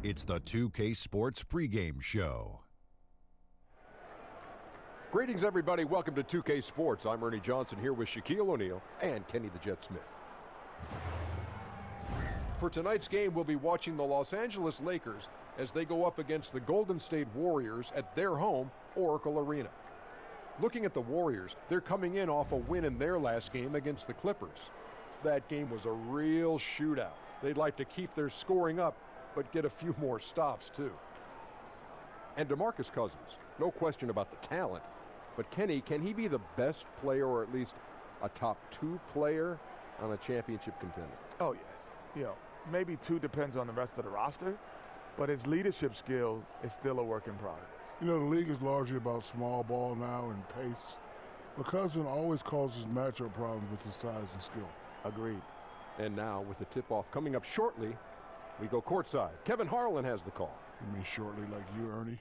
It's the 2K Sports pregame show. Greetings, everybody. Welcome to 2K Sports. I'm Ernie Johnson here with Shaquille O'Neal and Kenny the Jet Smith. For tonight's game, we'll be watching the Los Angeles Lakers as they go up against the Golden State Warriors at their home, Oracle Arena. Looking at the Warriors, they're coming in off a win in their last game against the Clippers. That game was a real shootout. They'd like to keep their scoring up, but get a few more stops too. And DeMarcus Cousins, no question about the talent, but Kenny, can he be the best player or at least a top 2 player on a championship contender? Oh, yes. Maybe 2 depends on the rest of the roster, but his leadership skill is still a work in progress. The league is largely about small ball now and pace, but Cousins always causes matchup problems with his size and skill. Agreed. And now, with the tip-off coming up shortly, we go courtside. Kevin Harlan has the call. You mean shortly like you, Ernie?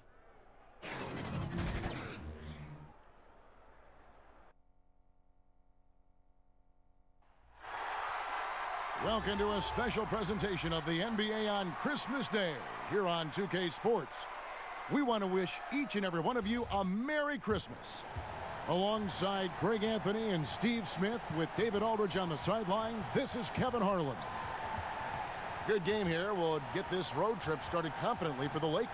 Welcome to a special presentation of the NBA on Christmas Day here on 2K Sports. We want to wish each and every one of you a Merry Christmas. Alongside Greg Anthony and Steve Smith with David Aldridge on the sideline, this is Kevin Harlan. Good game here. We'll get this road trip started confidently for the Lakers.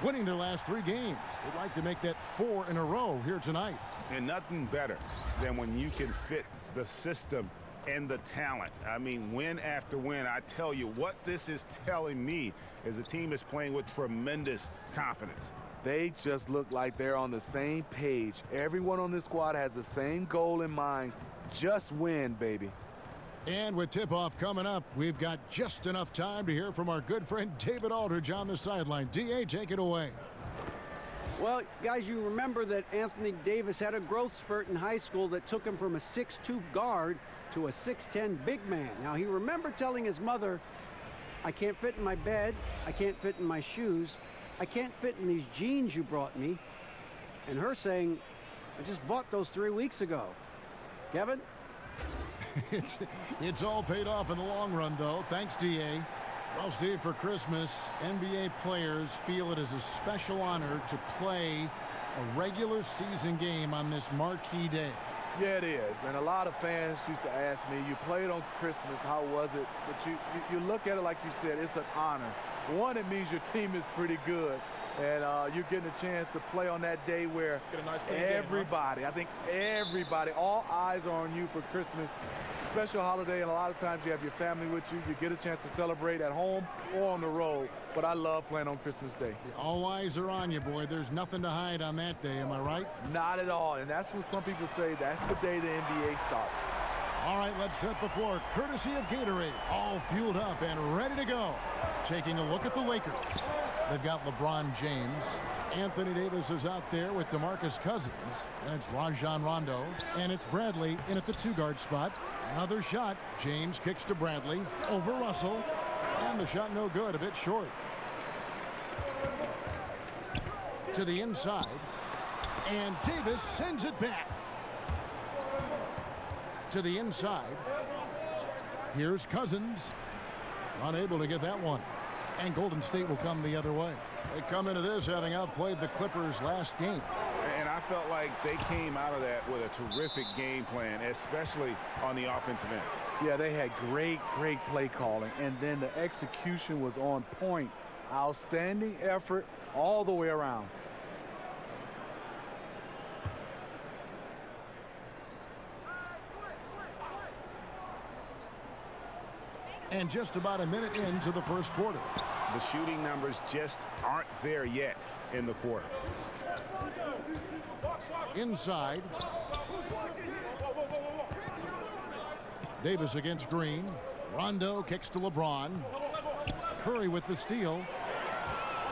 Winning their last 3 games. They'd like to make that 4 in a row here tonight. And nothing better than when you can fit the system and the talent. I mean, win after win. I tell you, what this is telling me is the team is playing with tremendous confidence. They just look like they're on the same page. Everyone on this squad has the same goal in mind. Just win, baby. And with tip-off coming up, we've got just enough time to hear from our good friend David Aldridge on the sideline. D.A., take it away. Well, guys, you remember that Anthony Davis had a growth spurt in high school that took him from a 6'2" guard to a 6'10" big man. Now, he remembered telling his mother, I can't fit in my bed, I can't fit in my shoes, I can't fit in these jeans you brought me. And her saying, I just bought those 3 weeks ago. Kevin? It's all paid off in the long run, though. Thanks, D.A. Well, Steve, for Christmas, NBA players feel it is a special honor to play a regular season game on this marquee day. Yeah, it is. And a lot of fans used to ask me, you played on Christmas, how was it? But you look at it like you said, it's an honor. One, it means your team is pretty good. And you're getting a chance to play on that day where everybody, I think everybody, all eyes are on you for Christmas. Special holiday, and a lot of times you have your family with you. You get a chance to celebrate at home or on the road. But I love playing on Christmas Day. All eyes are on you, boy. There's nothing to hide on that day, am I right? Not at all. And that's what some people say, that's the day the NBA starts. All right, let's set the floor. Courtesy of Gatorade, all fueled up and ready to go. Taking a look at the Lakers. They've got LeBron James. Anthony Davis is out there with DeMarcus Cousins. And it's Rajon Rondo. And it's Bradley in at the 2-guard spot. Another shot. James kicks to Bradley. Over Russell. And the shot no good. A bit short. To the inside. And Davis sends it back. To the inside. Here's Cousins. Unable to get that one. And Golden State will come the other way. They come into this having outplayed the Clippers last game. And I felt like they came out of that with a terrific game plan, especially on the offensive end. Yeah, they had great play calling, and then the execution was on point. Outstanding effort all the way around. And just about a minute into the first quarter. The shooting numbers just aren't there yet in the quarter. Inside. Davis against Green. Rondo kicks to LeBron. Curry with the steal.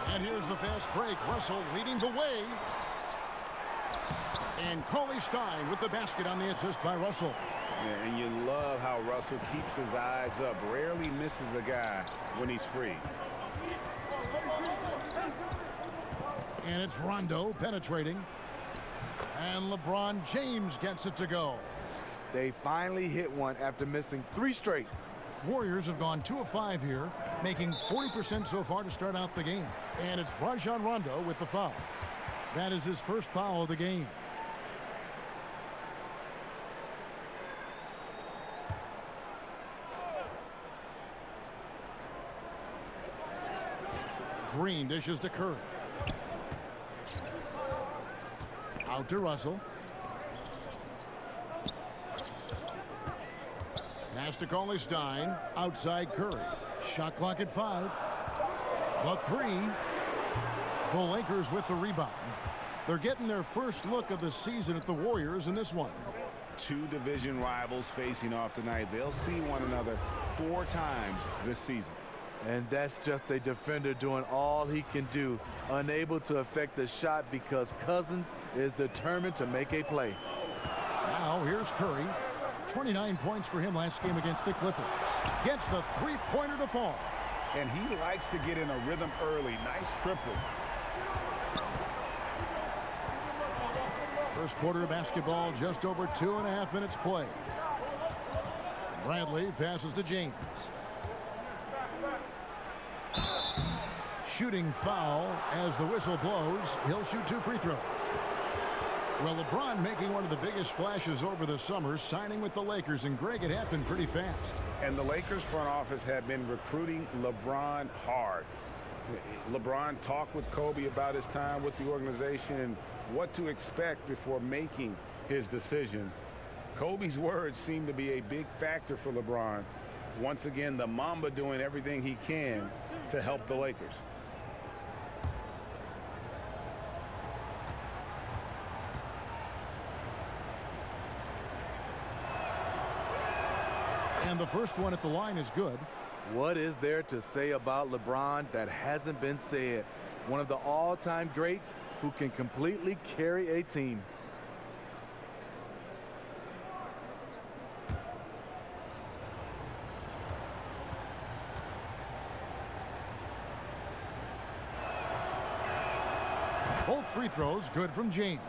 And here's the fast break. Russell leading the way. And Cauley Stein with the basket on the assist by Russell. Yeah, and you love how Russell keeps his eyes up. Rarely misses a guy when he's free. And it's Rondo penetrating. And LeBron James gets it to go. They finally hit one after missing 3 straight. Warriors have gone 2 of 5 here, making 40% so far to start out the game. And it's Rajon Rondo with the foul. That is his first foul of the game. Green dishes to Curry. Out to Russell. Pass to Cauley-Stein. Outside Curry. Shot clock at 5. The 3. The Lakers with the rebound. They're getting their first look of the season at the Warriors in this one. 2 division rivals facing off tonight. They'll see one another 4 times this season. And that's just a defender doing all he can do, unable to affect the shot because Cousins is determined to make a play. Now here's Curry. 29 points for him last game against the Clippers. Gets the 3-pointer to fall. And he likes to get in a rhythm early. Nice triple. First quarter of basketball, just over 2.5 minutes played. Bradley passes to James. Shooting foul as the whistle blows. He'll shoot 2 free throws. Well, LeBron making one of the biggest splashes over the summer, signing with the Lakers, and Greg, it happened pretty fast. And the Lakers front office had been recruiting LeBron hard. LeBron talked with Kobe about his time with the organization and what to expect before making his decision. Kobe's words seem to be a big factor for LeBron. Once again, the Mamba doing everything he can to help the Lakers. And the first one at the line is good. What is there to say about LeBron that hasn't been said? One of the all-time greats who can completely carry a team. Both free throws good from James.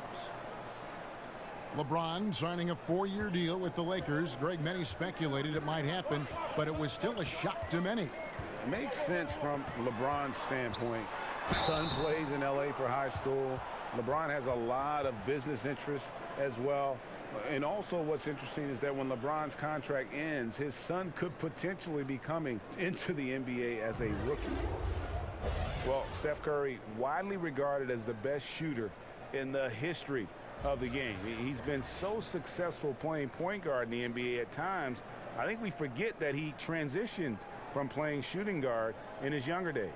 LeBron signing a 4-year deal with the Lakers. Greg, many speculated it might happen, but it was still a shock to many. It makes sense from LeBron's standpoint. Son plays in LA for high school. LeBron has a lot of business interests as well. And also what's interesting is that when LeBron's contract ends, his son could potentially be coming into the NBA as a rookie. Well, Steph Curry, widely regarded as the best shooter in the history of the game. He's been so successful playing point guard in the NBA at times. I think we forget that he transitioned from playing shooting guard in his younger days.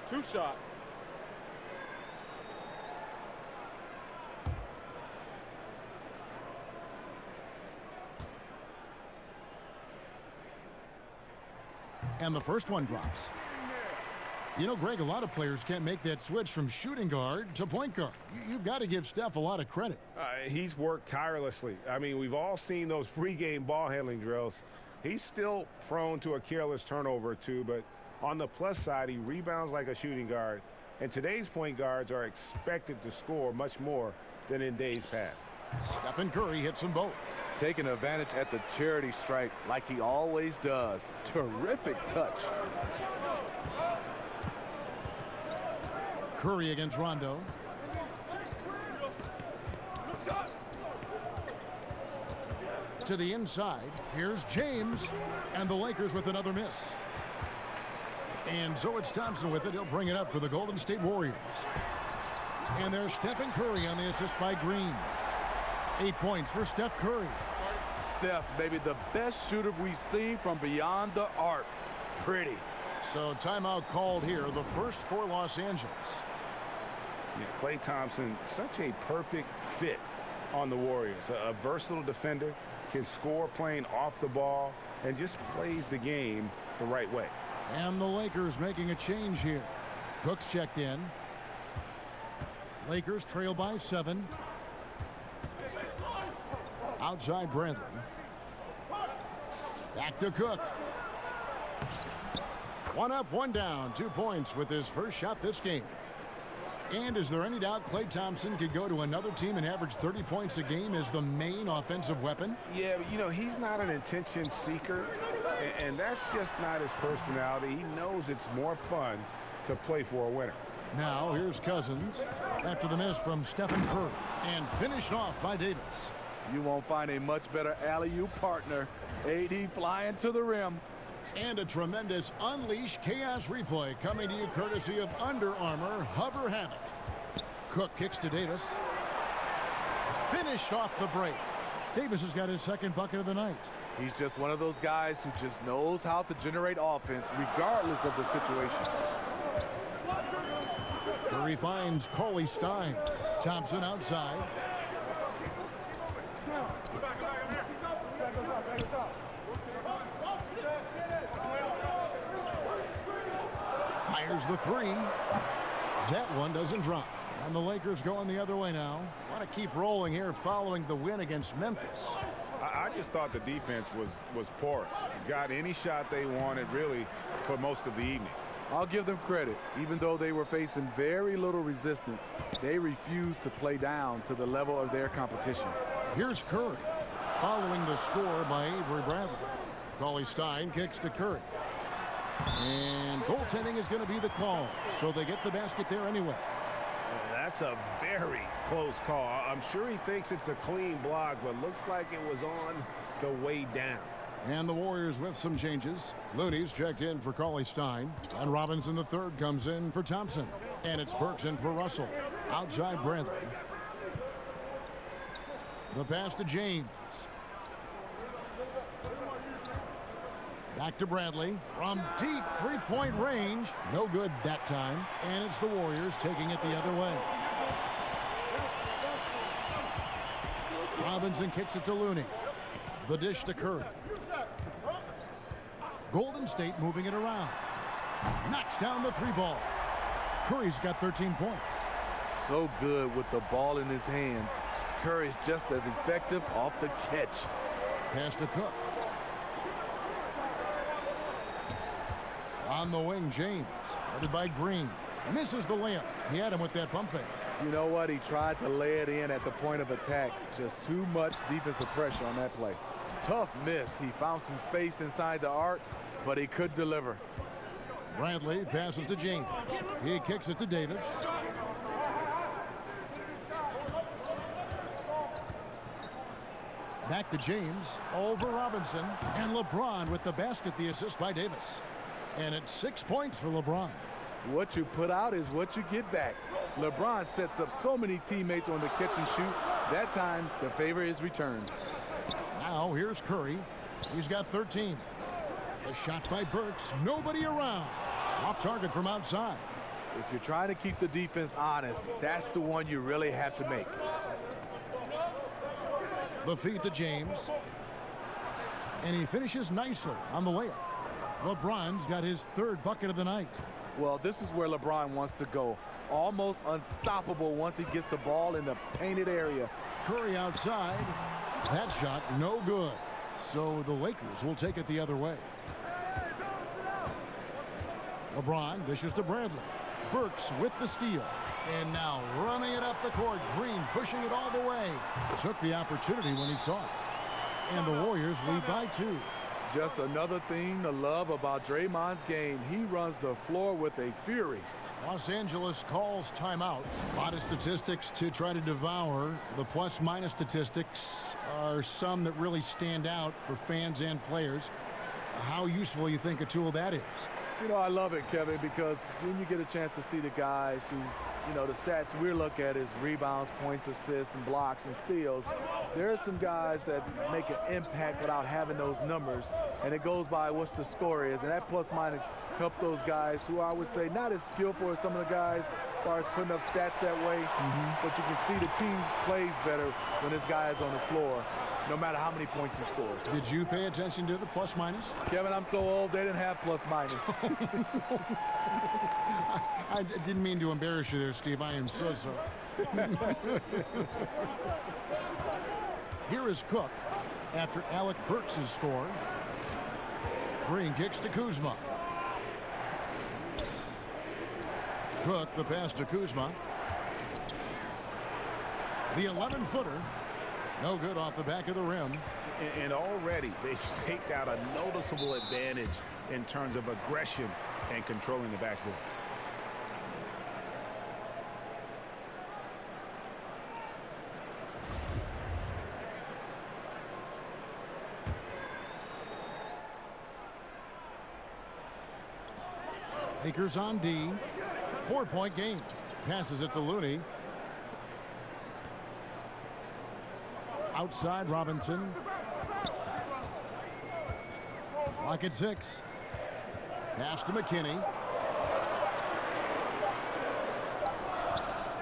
Two shots. And the first one drops. You know, Greg, a lot of players can't make that switch from shooting guard to point guard. You've got to give Steph a lot of credit. He's worked tirelessly. I mean, we've all seen those pregame ball handling drills. He's still prone to a careless turnover or two, but on the plus side, he rebounds like a shooting guard. And today's point guards are expected to score much more than in days past. Stephen Curry hits them both. Taking advantage at the charity stripe like he always does. Terrific touch. Curry against Rondo. To the inside. Here's James. And the Lakers with another miss. And so it's Thompson with it. He'll bring it up for the Golden State Warriors. And there's Stephen Curry on the assist by Green. 8 points for Steph Curry. Steph, maybe the best shooter we've seen from beyond the arc. Pretty. So timeout called here. The first for Los Angeles. Yeah, Klay Thompson, such a perfect fit on the Warriors. A versatile defender, can score playing off the ball, and just plays the game the right way. And the Lakers making a change here. Cook's checked in. Lakers trail by 7. Outside Bradley. Back to Cook. 1 up, 1 down. 2 points with his first shot this game. And is there any doubt Klay Thompson could go to another team and average 30 points a game as the main offensive weapon? Yeah, but, you know, he's not an attention seeker, and that's just not his personality. He knows it's more fun to play for a winner. Now here's Cousins after the miss from Stephen Curry, and finished off by Davis. You won't find a much better alley-oop partner. AD flying to the rim. And a tremendous Unleash Chaos replay coming to you courtesy of Under Armour Hover Havoc. Cook kicks to Davis. Finished off the break. Davis has got his second bucket of the night. He's just one of those guys who just knows how to generate offense regardless of the situation. Curry finds Cauley Stein. Thompson outside. Fires the three. That one doesn't drop. And the Lakers going the other way now. Want to keep rolling here following the win against Memphis. I just thought the defense was porous. Got any shot they wanted, really, for most of the evening. I'll give them credit. Even though they were facing very little resistance, they refused to play down to the level of their competition. Here's Curry, following the score by Avery Bradley. Cauley Stein kicks to Curry. And goaltending is going to be the call, so they get the basket there anyway. That's a very close call. I'm sure he thinks it's a clean block, but looks like it was on the way down. And the Warriors with some changes. Looney's checked in for Cauley Stein. And Robinson the third comes in for Thompson. And it's Burks in for Russell. Outside Bradley. The pass to James. Back to Bradley. From deep three-point range. No good that time. And it's the Warriors taking it the other way. Robinson kicks it to Looney. The dish to Curry. Golden State moving it around. Knocks down the three ball. Curry's got 13 points. So good with the ball in his hands. Curry's just as effective off the catch. Pass to Cook. On the wing, James. Guarded by Green. Misses the layup. He had him with that pump fake. You know what? He tried to lay it in at the point of attack. Just too much defensive pressure on that play. Tough miss. He found some space inside the arc, but he could deliver. Bradley passes to James. He kicks it to Davis. Back to James. Over Robinson. And LeBron with the basket, the assist by Davis. And it's 6 points for LeBron. What you put out is what you get back. LeBron sets up so many teammates on the catch and shoot. That time, the favor is returned. Now, here's Curry. He's got 13. A shot by Burks. Nobody around. Off target from outside. If you're trying to keep the defense honest, that's the one you really have to make. The feed to James. And he finishes nicely on the layup. LeBron's got his third bucket of the night. Well, this is where LeBron wants to go. Almost unstoppable once he gets the ball in the painted area. Curry outside. That shot no good. So the Lakers will take it the other way. LeBron dishes to Bradley. Burks with the steal. And now running it up the court. Green pushing it all the way. Took the opportunity when he saw it. And the Warriors lead by 2. Just another thing to love about Draymond's game. He runs the floor with a fury. Los Angeles calls timeout. A lot of statistics to try to devour. The plus-minus statistics are some that really stand out for fans and players. How useful you think a tool that is? You know, I love it, Kevin, because when you get a chance to see the guys who, you know, the stats we look at is rebounds, points, assists, and blocks and steals. There are some guys that make an impact without having those numbers, and it goes by what the score is. And that plus-minus help those guys who I would say not as skillful as some of the guys as far as putting up stats that way, but you can see the team plays better when this guy is on the floor, no matter how many points he scores. Did you pay attention to the plus-minus? Kevin, I'm so old, they didn't have plus-minus. I didn't mean to embarrass you there, Steve. I am so sorry. Here is Cook after Alec Burks has scored. Green kicks to Kuzma. Cook, the pass to Kuzma. The 11-footer. No good off the back of the rim. And already they've staked out a noticeable advantage in terms of aggression and controlling the backboard. Lakers on D. 4-point game. Passes it to Looney. Outside Robinson. Clock at 6. Pass to McKinney.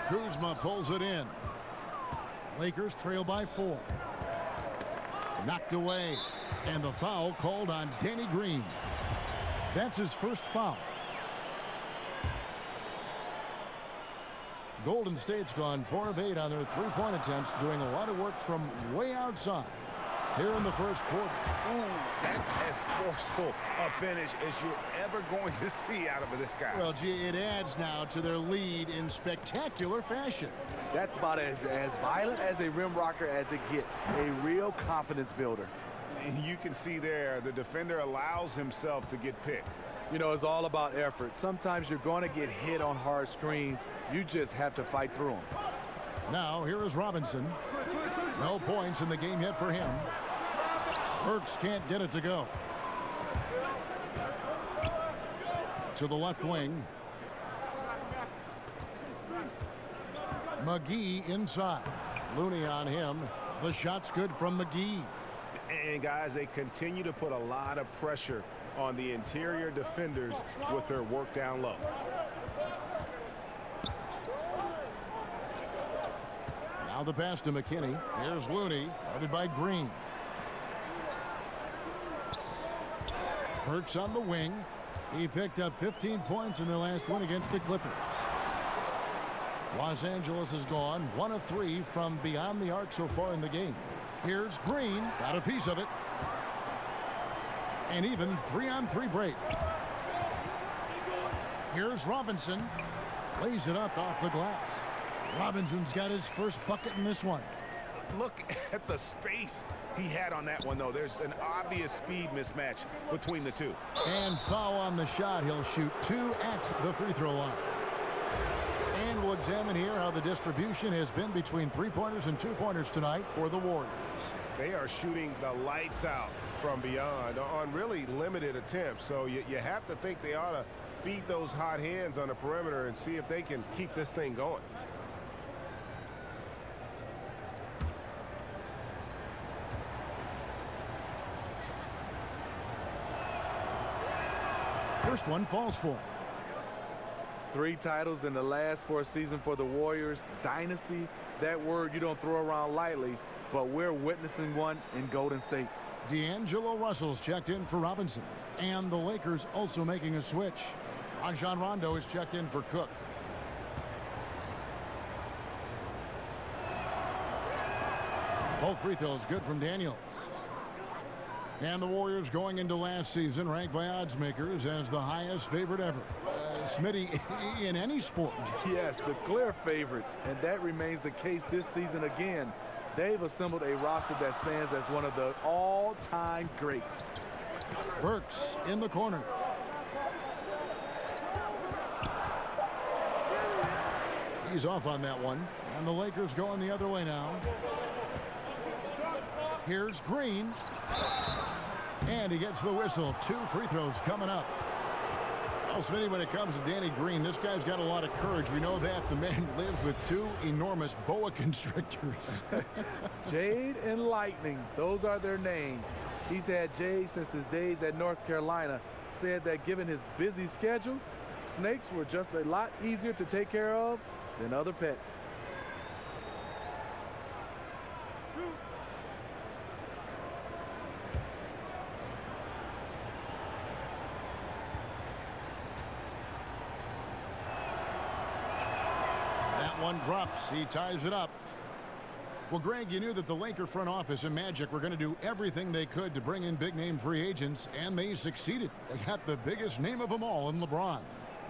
Kuzma pulls it in. Lakers trail by 4. Knocked away. And the foul called on Danny Green. That's his first foul. Golden State's gone 4 of 8 on their three-point attempts, doing a lot of work from way outside here in the first quarter. Ooh, that's as forceful a finish as you're ever going to see out of this guy. Well, gee, it adds now to their lead in spectacular fashion. That's about as violent as a rim rocker as it gets. A real confidence builder. And you can see there the defender allows himself to get picked. You know, it's all about effort. Sometimes you're going to get hit on hard screens. You just have to fight through them. Now, here is Robinson. No points in the game yet for him. Burks can't get it to go. To the left wing. McGee inside. Looney on him. The shot's good from McGee. And guys, they continue to put a lot of pressure on the interior defenders with their work down low. Now the pass to McKinney. Here's Looney, guarded by Green. Burks on the wing. He picked up 15 points in their last win against the Clippers. Los Angeles has gone 1 of 3 from beyond the arc so far in the game. Here's Green, got a piece of it. An even 3-on-3 break. Here's Robinson. Lays it up off the glass. Robinson's got his first bucket in this one. Look at the space he had on that one, though. There's an obvious speed mismatch between the two. And foul on the shot. He'll shoot 2 at the free throw line. And we'll examine here how the distribution has been between three-pointers and two-pointers tonight for the Warriors. They are shooting the lights out from beyond on really limited attempts. So you have to think they ought to feed those hot hands on the perimeter and see if they can keep this thing going. First one falls for him. 3 titles in the last 4 seasons for the Warriors. Dynasty, that word you don't throw around lightly, but we're witnessing one in Golden State. D'Angelo Russell's checked in for Robinson. And the Lakers also making a switch. Rajon Rondo is checked in for Cook. Both free throws good from Daniels. And the Warriors going into last season ranked by odds makers as the highest favorite ever. Smitty, in any sport. Yes, the clear favorites, and that remains the case this season again. They've assembled a roster that stands as one of the all-time greats. Burks in the corner. He's off on that one, and the Lakers going the other way now. Here's Green. And he gets the whistle. 2 free throws coming up. Well, Smitty, when it comes to Danny Green, this guy's got a lot of courage. We know that. The man lives with 2 enormous boa constrictors. Jade and Lightning, those are their names. He's had Jade since his days at North Carolina. Said that given his busy schedule, snakes were just a lot easier to take care of than other pets. One drops. He ties it up. Well, Greg, you knew that the Laker front office and Magic were going to do everything they could to bring in big-name free agents, and they succeeded. They got the biggest name of them all in LeBron.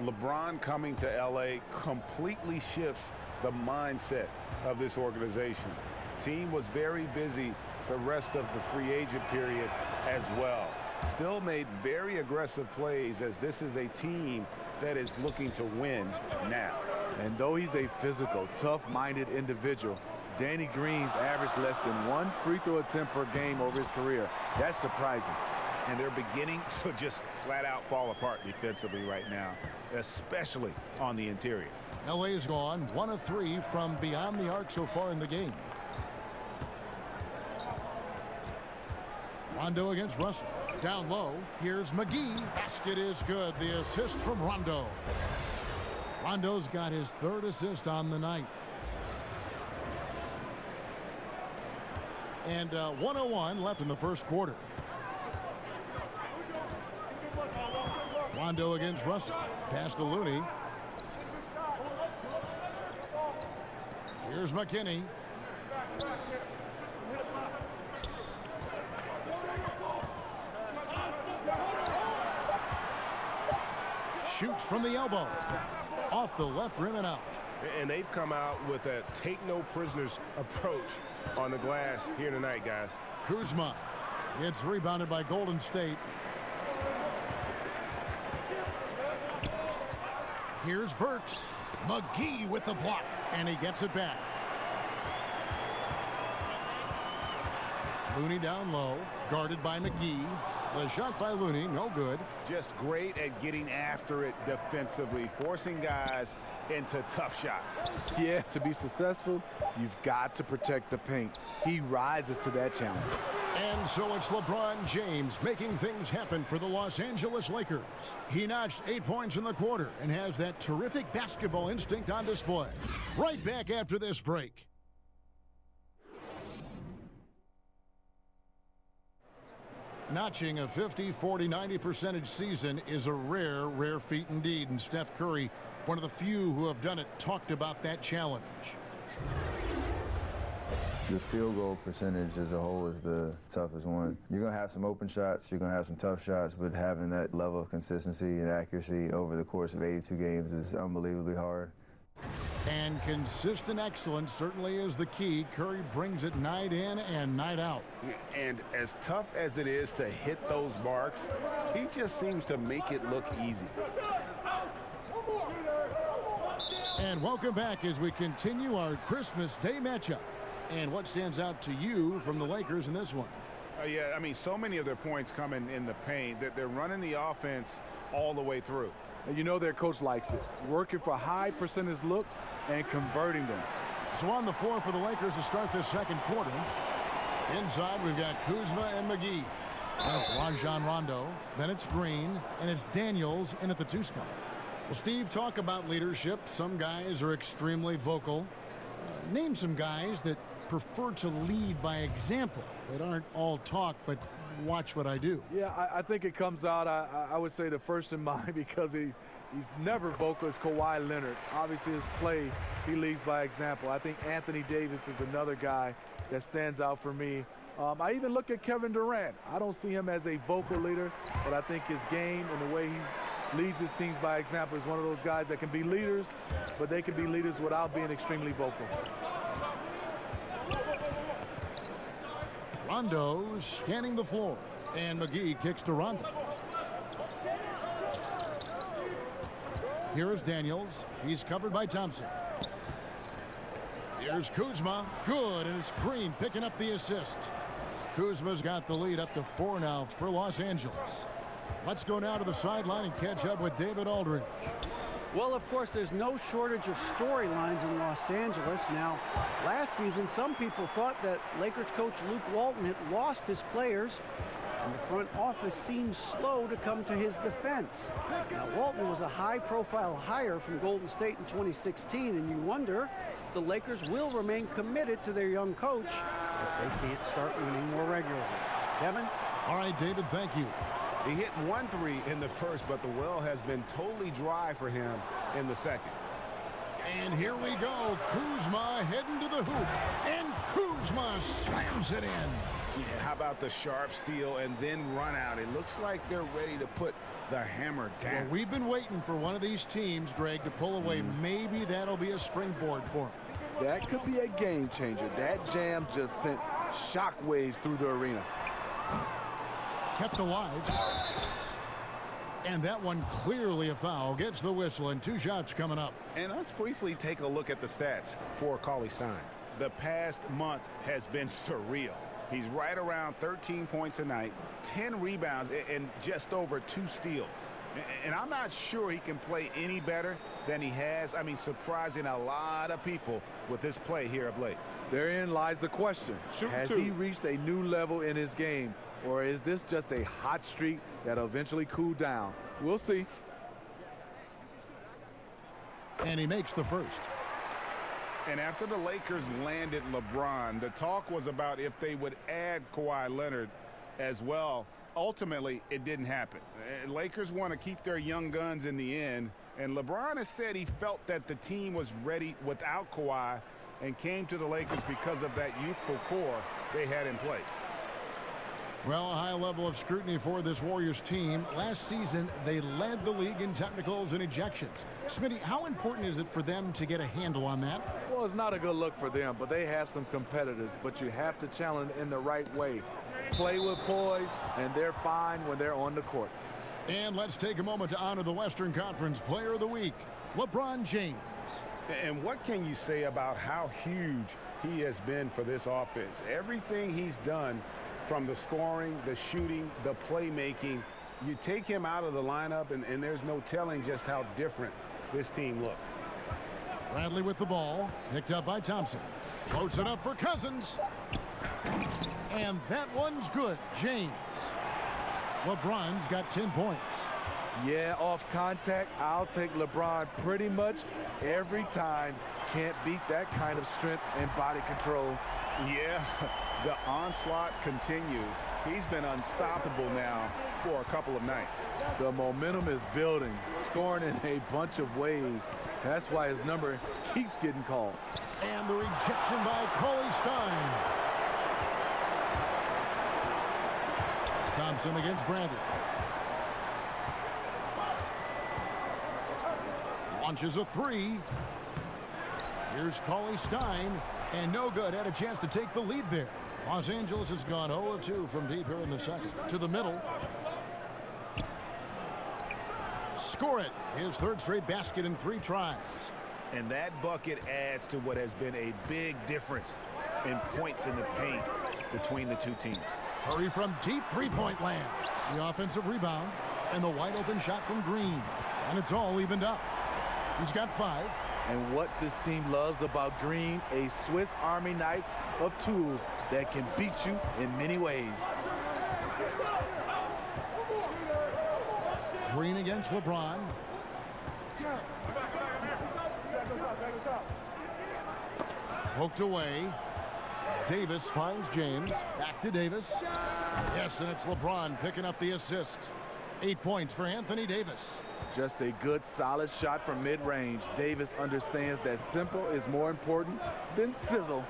LeBron coming to LA completely shifts the mindset of this organization. Team was very busy the rest of the free agent period as well. Still made very aggressive plays, as this is a team that is looking to win now. And though he's a physical, tough-minded individual, Danny Green's averaged less than 1 free throw attempt per game over his career. That's surprising. And they're beginning to just flat out fall apart defensively right now, especially on the interior. LA has gone 1 of 3 from beyond the arc so far in the game. Rondo against Russell. Down low, here's McGee. Basket is good. The assist from Rondo. Rondo's got his 3rd assist on the night. And 1:01 left in the first quarter. Rondo against Russell. Pass to Looney. Here's McKinney. Shoots from the elbow. Off the left rim and out. And they've come out with a take-no-prisoners approach on the glass here tonight, guys. Kuzma. It's rebounded by Golden State. Here's Burks. McGee with the block, and he gets it back. Looney down low, guarded by McGee. The shot by Looney, no good. Just great at getting after it defensively, forcing guys into tough shots. Yeah, to be successful, you've got to protect the paint. He rises to that challenge. And so it's LeBron James making things happen for the Los Angeles Lakers. He notched 8 points in the quarter and has that terrific basketball instinct on display. Right back after this break. Notching a 50, 40, 90% season is a rare feat indeed. And Steph Curry, one of the few who have done it, talked about that challenge. The field goal percentage as a whole is the toughest one. You're going to have some open shots, you're going to have some tough shots, but having that level of consistency and accuracy over the course of 82 games is unbelievably hard. And consistent excellence certainly is the key. Curry brings it night in and night out. And as tough as it is to hit those marks, he just seems to make it look easy. And welcome back as we continue our Christmas Day matchup. And what stands out to you from the Lakers in this one? Yeah, I mean, so many of their points coming in the paint that they're running the offense all the way through. And you know their coach likes it. Working for high percentage looks and converting them. So on the floor for the Lakers to start this second quarter. Inside, we've got Kuzma and McGee. That's Rajon Rondo. Then it's Green. And it's Daniels in at the 2 spot. Well, Steve, talk about leadership. Some guys are extremely vocal. Name some guys that prefer to lead by example, that aren't all talk, but watch what I do. Yeah, I think it comes out, I would say the first in mind, because he's never vocal, is Kawhi Leonard. Obviously his play, he leads by example. I think Anthony Davis is another guy that stands out for me. I even look at Kevin Durant. I don't see him as a vocal leader, but I think his game and the way he leads his teams by example is one of those guys that can be leaders, but they can be leaders without being extremely vocal. Rondo scanning the floor, and McGee kicks to Rondo. Here is Daniels. He's covered by Thompson. Here's Kuzma. Good, and it's Green picking up the assist. Kuzma's got the lead up to 4 now for Los Angeles. Let's go now to the sideline and catch up with David Aldridge. Well, of course, there's no shortage of storylines in Los Angeles. Now, last season, some people thought that Lakers coach Luke Walton had lost his players, and the front office seemed slow to come to his defense. Now, Walton was a high-profile hire from Golden State in 2016, and you wonder if the Lakers will remain committed to their young coach if they can't start winning more regularly. Kevin? All right, David, thank you. He hit 1 3 in the first, but the well has been totally dry for him in the second. And here we go. Kuzma heading to the hoop. And Kuzma slams it in. Yeah, how about the sharp steal and then run out? It looks like they're ready to put the hammer down. Well, we've been waiting for one of these teams, Greg, to pull away. Maybe that'll be a springboard for them. That could be a game changer. That jam just sent shockwaves through the arena. Kept alive. And that one clearly a foul. Gets the whistle, and 2 shots coming up. And let's briefly take a look at the stats for Cauley Stein. The past month has been surreal. He's right around 13 points a night, 10 rebounds, and just over 2 steals. And I'm not sure he can play any better than he has. I mean, surprising a lot of people with his play here of late. Therein lies the question. Has he reached a new level in his game, or is this just a hot streak that'll eventually cool down? We'll see. And he makes the first. And after the Lakers landed LeBron, the talk was about if they would add Kawhi Leonard as well. Ultimately, it didn't happen. Lakers want to keep their young guns in the end, and LeBron has said he felt that the team was ready without Kawhi and came to the Lakers because of that youthful core they had in place. Well, a high level of scrutiny for this Warriors team. Last season, they led the league in technicals and ejections. Smitty, how important is it for them to get a handle on that? Well, it's not a good look for them, but they have some competitors, but you have to challenge in the right way. Play with poise, and they're fine when they're on the court. And let's take a moment to honor the Western Conference Player of the Week, LeBron James. And what can you say about how huge he has been for this offense? Everything he's done, from the scoring, the shooting, the playmaking, you take him out of the lineup, and there's no telling just how different this team looks. Bradley with the ball, picked up by Thompson. Floats it up for Cousins. And that one's good. James. LeBron's got 10 points. Yeah, off contact, I'll take LeBron pretty much every time. Can't beat that kind of strength and body control. Yeah, the onslaught continues. He's been unstoppable now for a couple of nights. The momentum is building, scoring in a bunch of ways. That's why his number keeps getting called. And the rejection by Cauley Stein. Thompson against Bradley. Launches a 3. Here's Cauley Stein. And no good. Had a chance to take the lead there. Los Angeles has gone 0-2 from deep here in the second. To the middle. Score it. His 3rd straight basket in 3 tries. And that bucket adds to what has been a big difference in points in the paint between the two teams. Curry from deep 3-point land. The offensive rebound. And the wide open shot from Green. And it's all evened up. He's got 5. And what this team loves about Green, a Swiss Army knife of tools that can beat you in many ways. Green against LeBron. Poked away. Davis finds James. Back to Davis. Yes, and it's LeBron picking up the assist. 8 points for Anthony Davis. Just a good, solid shot from mid-range. Davis understands that simple is more important than sizzle.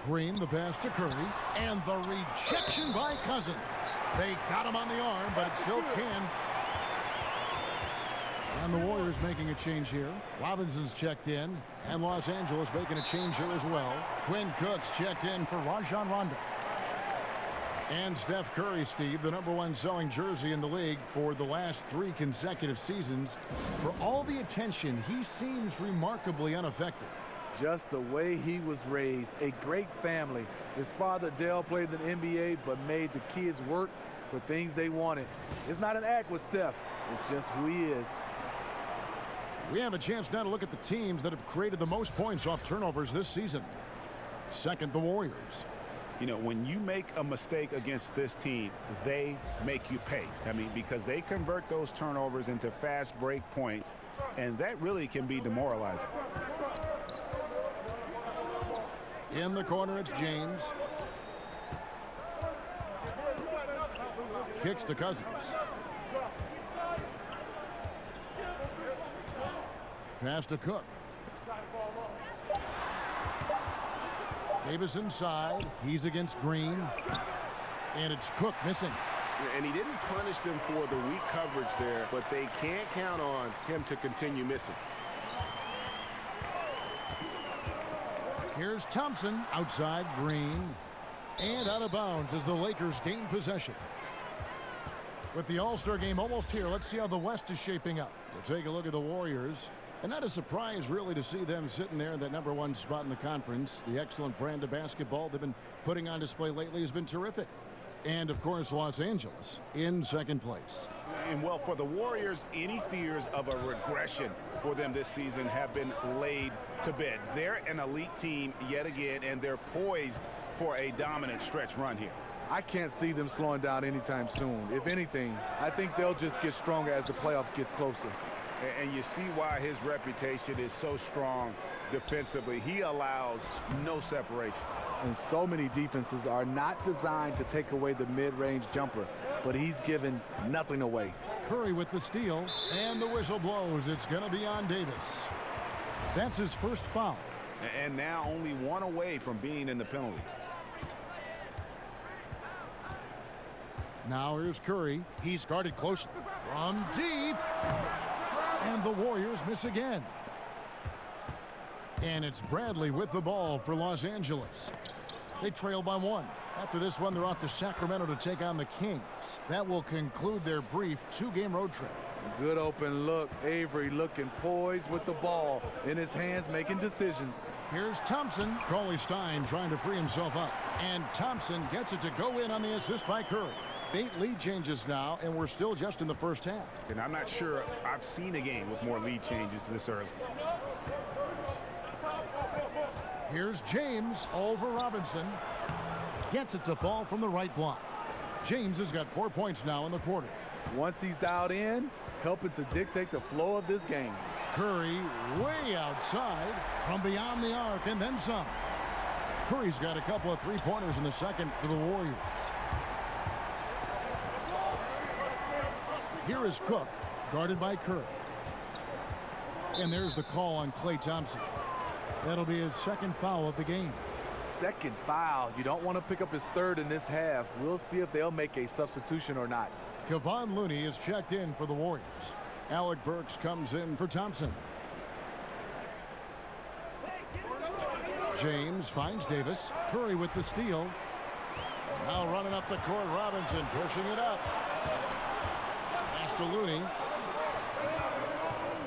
Green, the pass to Curry, and the rejection by Cousins. They got him on the arm, but it still can. And the Warriors making a change here. Robinson's checked in, and Los Angeles making a change here as well. Quinn Cook's checked in for Rajon Rondo. And Steph Curry, Steve, the #1 selling jersey in the league for the last 3 consecutive seasons. For all the attention, he seems remarkably unaffected. Just the way he was raised. A great family. His father, Dale, played in the NBA, but made the kids work for things they wanted. It's not an act with Steph. It's just who he is. We have a chance now to look at the teams that have created the most points off turnovers this season. Second, the Warriors. You know, when you make a mistake against this team, they make you pay. I mean, because they convert those turnovers into fast break points, and that really can be demoralizing. In the corner, it's James. Kicks to Cousins. Pass to Cook. Davis inside. He's against Green. And it's Cook missing. And he didn't punish them for the weak coverage there, but they can't count on him to continue missing. Here's Thompson outside Green. And out of bounds as the Lakers gain possession. With the All-Star game almost here, let's see how the West is shaping up. We'll take a look at the Warriors. And not a surprise, really, to see them sitting there in that #1 spot in the conference. The excellent brand of basketball they've been putting on display lately has been terrific. And, of course, Los Angeles in second place. And, well, for the Warriors, any fears of a regression for them this season have been laid to bed. They're an elite team yet again, and they're poised for a dominant stretch run here. I can't see them slowing down anytime soon. If anything, I think they'll just get stronger as the playoffs gets closer. And you see why his reputation is so strong defensively. He allows no separation. And so many defenses are not designed to take away the mid-range jumper, but he's given nothing away. Curry with the steal, and the whistle blows. It's going to be on Davis. That's his first foul. And now only one away from being in the penalty. Now here's Curry. He's guarded closely from deep. And the Warriors miss again. And it's Bradley with the ball for Los Angeles. They trail by 1. After this one, they're off to Sacramento to take on the Kings. That will conclude their brief 2-game road trip. Good open look. Avery looking poised with the ball in his hands, making decisions. Here's Thompson. Cauley-Stein trying to free himself up. And Thompson gets it to go in on the assist by Curry. 8 lead changes now, and we're still just in the first half. And I'm not sure I've seen a game with more lead changes this early. Here's James over Robinson. Gets it to fall from the right block. James has got 4 points now in the quarter. Once he's dialed in, helping to dictate the flow of this game. Curry way outside from beyond the arc and then some. Curry's got a couple of 3-pointers in the second for the Warriors. Here is Cook, guarded by Curry. And there's the call on Klay Thompson. That'll be his second foul of the game. Second foul. You don't want to pick up his third in this half. We'll see if they'll make a substitution or not. Kevon Looney is checked in for the Warriors. Alec Burks comes in for Thompson. James finds Davis. Curry with the steal. Now running up the court, Robinson pushing it up. Pass to Looney.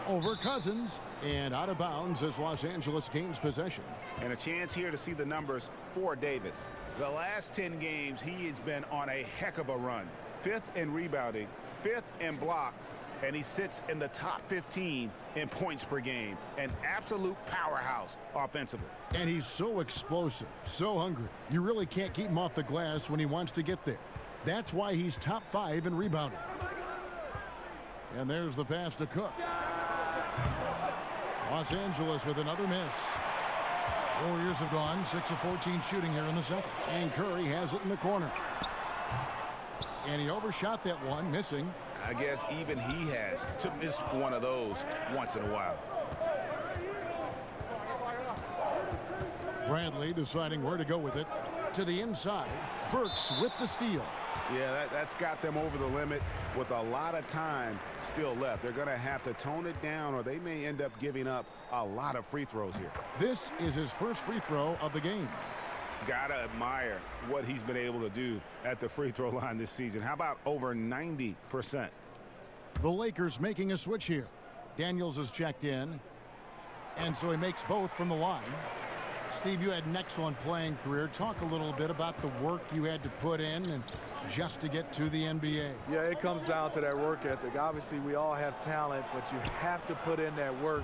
Over Cousins, and out of bounds as Los Angeles gains possession. And a chance here to see the numbers for Davis. The last 10 games, he has been on a heck of a run. 5th in rebounding, 5th in blocks, and he sits in the top 15 in points per game. An absolute powerhouse offensively. And he's so explosive, so hungry. You really can't keep him off the glass when he wants to get there. That's why he's top 5 in rebounding. And there's the pass to Cook. Los Angeles with another miss. Warriors have gone 6 of 14 shooting here in the second. And Curry has it in the corner. And he overshot that one, missing. I guess even he has to miss one of those once in a while. Bradley deciding where to go with it. To the inside. Burks with the steal. Yeah, that's got them over the limit with a lot of time still left. They're going to have to tone it down, or they may end up giving up a lot of free throws here. This is his first free throw of the game. Gotta admire what he's been able to do at the free throw line this season. How about over 90%? The Lakers making a switch here. Daniels is checked in, and so he makes both from the line. Steve, you had an excellent playing career. Talk a little bit about the work you had to put in and just to get to the NBA. Yeah, it comes down to that work ethic. Obviously, we all have talent, but you have to put in that work,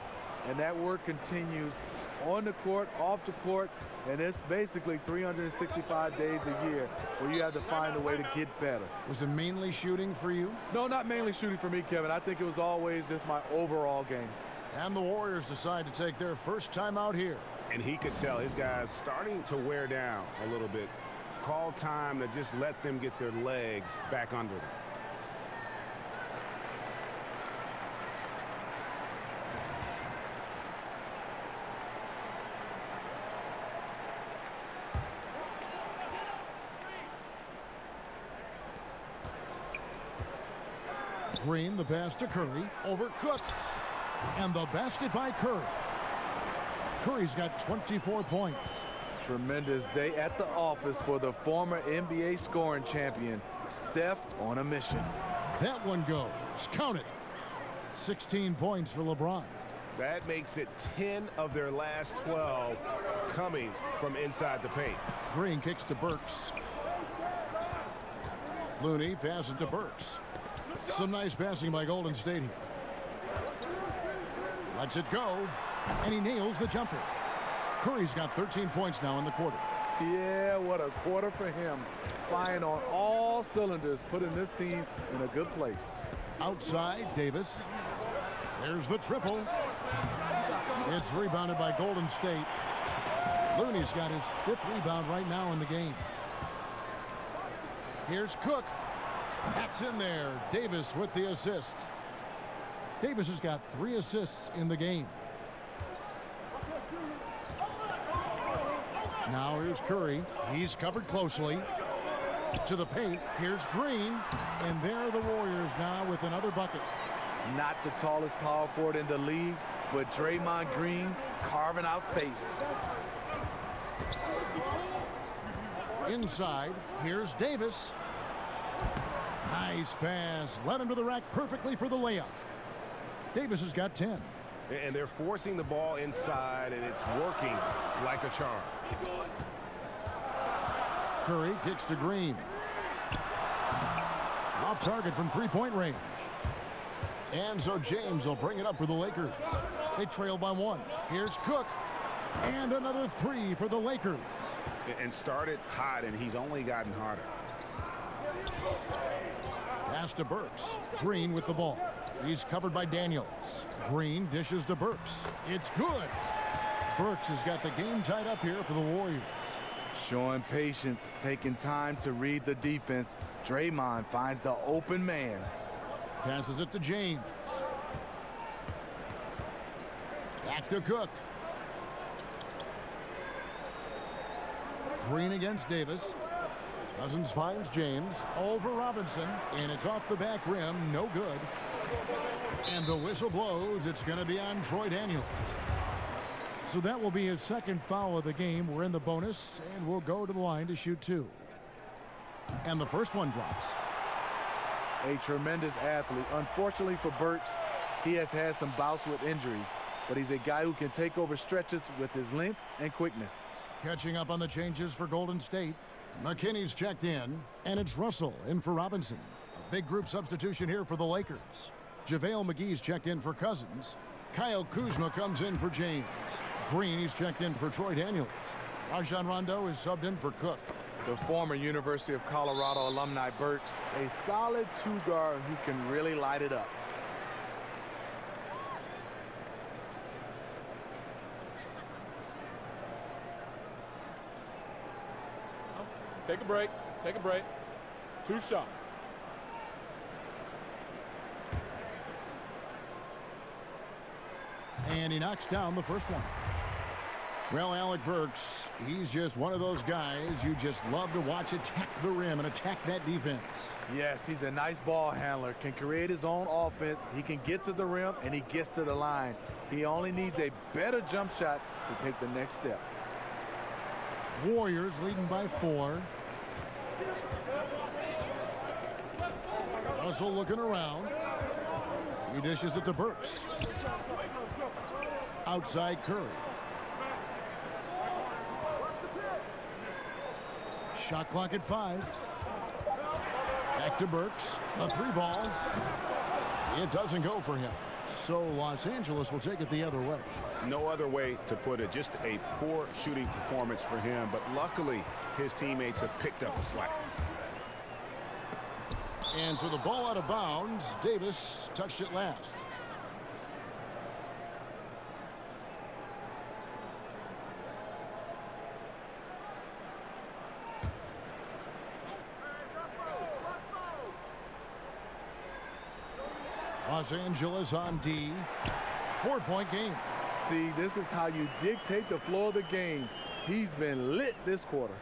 and that work continues on the court, off the court, and it's basically 365 days a year where you have to find a way to get better. Was it mainly shooting for you? No, not mainly shooting for me, Kevin. I think it was always just my overall game. And the Warriors decide to take their first time out here. And he could tell his guys starting to wear down a little bit. Call time to just let them get their legs back under them. Green, the pass to Curry. Over Cook. And the basket by Curry. Curry's got 24 points. Tremendous day at the office for the former NBA scoring champion, Steph on a mission. That one goes. Count it. 16 points for LeBron. That makes it 10 of their last 12 coming from inside the paint. Green kicks to Burks. Looney passes to Burks. Some nice passing by Golden State here. Lets it go, and he nails the jumper. Curry's got 13 points now in the quarter. Yeah, what a quarter for him. Firing on all cylinders, putting this team in a good place. Outside, Davis. There's the triple. It's rebounded by Golden State. Looney's got his 5th rebound right now in the game. Here's Cook. That's in there. Davis with the assist. Davis has got 3 assists in the game. Now here's Curry. He's covered closely. To the paint. Here's Green. And there are the Warriors now with another bucket. Not the tallest power forward in the league, but Draymond Green carving out space. Inside, here's Davis. Nice pass. Led him to the rack perfectly for the layup. Davis has got 10. And they're forcing the ball inside, and it's working like a charm. Curry kicks to Green. Off target from 3-point range. And so James will bring it up for the Lakers. They trail by 1. Here's Cook. And another 3 for the Lakers. And started hot, and he's only gotten hotter. Pass to Burks. Green with the ball. He's covered by Daniels. Green dishes to Burks. It's good. Burks has got the game tied up here for the Warriors. Showing patience, taking time to read the defense. Draymond finds the open man. Passes it to James. Back to Cook. Green against Davis. Cousins finds James over Robinson, and it's off the back rim. No good. And the whistle blows. It's going to be on Troy Daniels. So that will be his 2nd foul of the game. We're in the bonus, and we'll go to the line to shoot 2. And the first one drops. A tremendous athlete. Unfortunately for Burks, he has had some bouts with injuries, but he's a guy who can take over stretches with his length and quickness. Catching up on the changes for Golden State. McKinney's checked in, and it's Russell in for Robinson. A big group substitution here for the Lakers. JaVale McGee's checked in for Cousins. Kyle Kuzma comes in for James. Green, he's checked in for Troy Daniels. Rajon Rondo is subbed in for Cook. The former University of Colorado alumni Burks, a solid 2-guard who can really light it up. Take a break. Take a break. 2 shots. And he knocks down the first one. Well, Alec Burks, he's just one of those guys you just love to watch attack the rim and attack that defense. Yes, he's a nice ball handler, can create his own offense. He can get to the rim, and he gets to the line. He only needs a better jump shot to take the next step. Warriors leading by 4. Russell looking around. He dishes it to Burks. Outside Curry. Shot clock at 5. Back to Burks. A 3-ball. It doesn't go for him. So Los Angeles will take it the other way. No other way to put it. Just a poor shooting performance for him. But luckily, his teammates have picked up the slack. And so the ball out of bounds. Davis touched it last. Los Angeles on D. 4-point game. See, this is how you dictate the flow of the game. He's been lit this quarter.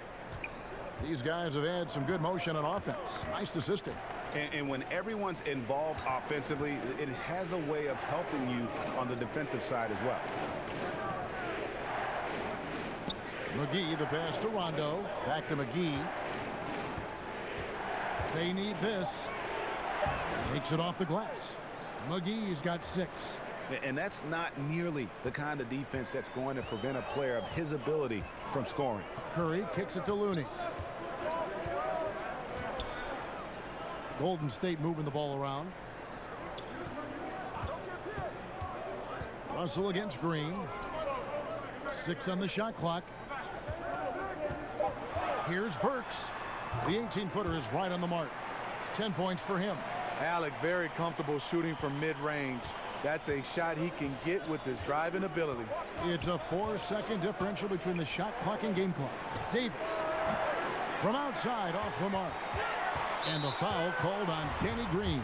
These guys have had some good motion on offense. Nice assisting. And when everyone's involved offensively, it has a way of helping you on the defensive side as well. McGee, the pass to Rondo. Back to McGee. They need this. Takes it off the glass. McGee's got 6. And that's not nearly the kind of defense that's going to prevent a player of his ability from scoring. Curry kicks it to Looney. Golden State moving the ball around. Russell against Green. 6 on the shot clock. Here's Burks. The 18-footer is right on the mark. 10 points for him. Alec very comfortable shooting from mid-range. That's a shot he can get with his driving ability. It's a 4-second differential between the shot clock and game clock. Davis from outside off the mark. And the foul called on Danny Green.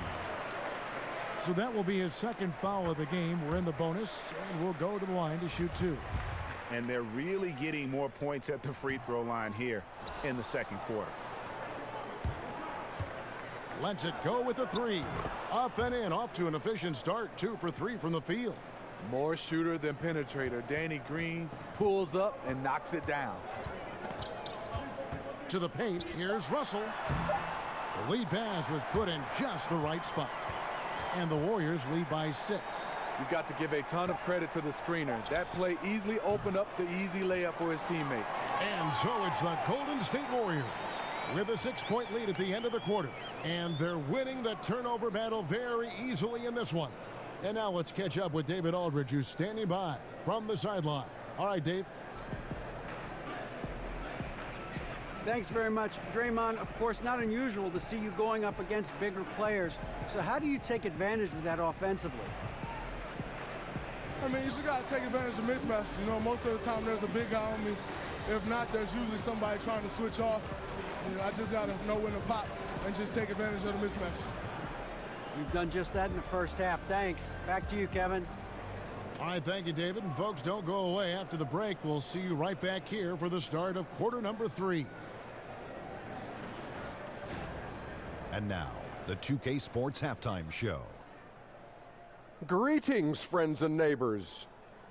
So that will be his second foul of the game. We're in the bonus, and we'll go to the line to shoot 2. And they're really getting more points at the free throw line here in the second quarter. Lets it go with a 3. Up and in, off to an efficient start. 2 for 3 from the field. More shooter than penetrator. Danny Green pulls up and knocks it down. To the paint, here's Russell. The lead pass was put in just the right spot. And the Warriors lead by 6. You've got to give a ton of credit to the screener. That play easily opened up the easy layup for his teammate. And so it's the Golden State Warriors with a 6-point lead at the end of the quarter. And they're winning the turnover battle very easily in this one. And now let's catch up with David Aldridge, who's standing by from the sideline. All right, Dave. Thanks very much, Draymond. Of course, not unusual to see you going up against bigger players. So how do you take advantage of that offensively? I mean, you just got to take advantage of mismatches. You know, most of the time there's a big guy on me. If not, there's usually somebody trying to switch off. You know, I just got to know when to pop and just take advantage of the mismatches. You've done just that in the first half. Thanks. Back to you, Kevin. All right, thank you, David. And folks, don't go away. After the break, we'll see you right back here for the start of quarter number 3. And now, the 2K Sports Halftime Show. Greetings, friends and neighbors.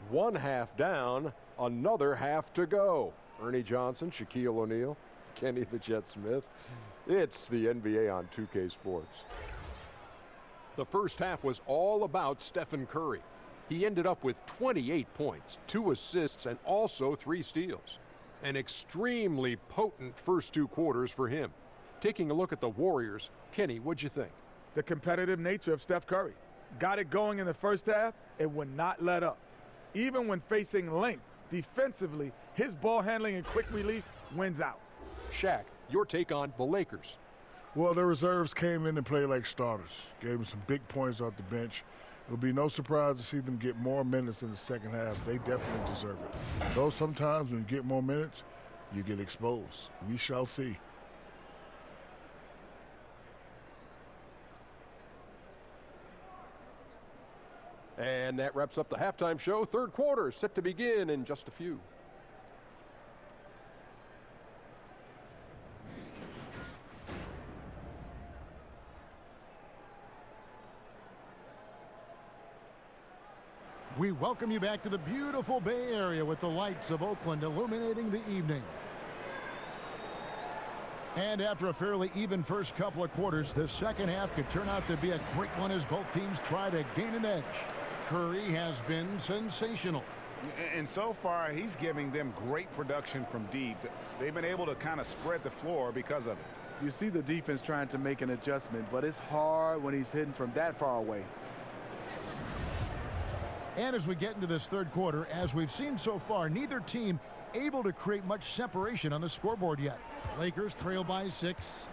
1 half down, another half to go. Ernie Johnson, Shaquille O'Neal, Kenny the Jet Smith. It's the NBA on 2K Sports. The first half was all about Stephen Curry. He ended up with 28 points, 2 assists, and also 3 steals. An extremely potent first 2 quarters for him. Taking a look at the Warriors, Kenny, what'd you think? The competitive nature of Steph Curry. Got it going in the first half and would not let up. Even when facing length, defensively, his ball handling and quick release wins out. Shaq, your take on the Lakers. Well, their reserves came in and played like starters. Gave them some big points off the bench. It'll be no surprise to see them get more minutes in the second half. They definitely deserve it. Though sometimes when you get more minutes, you get exposed. We shall see. And that wraps up the halftime show. Third quarter set to begin in just a few. We welcome you back to the beautiful Bay Area with the lights of Oakland illuminating the evening. And after a fairly even first couple of quarters, the second half could turn out to be a great one as both teams try to gain an edge. Curry has been sensational. And so far, he's giving them great production from deep. They've been able to kind of spread the floor because of it. You see the defense trying to make an adjustment, but it's hard when he's hitting from that far away. And as we get into this third quarter, as we've seen so far, neither team able to create much separation on the scoreboard yet. Lakers trail by 6.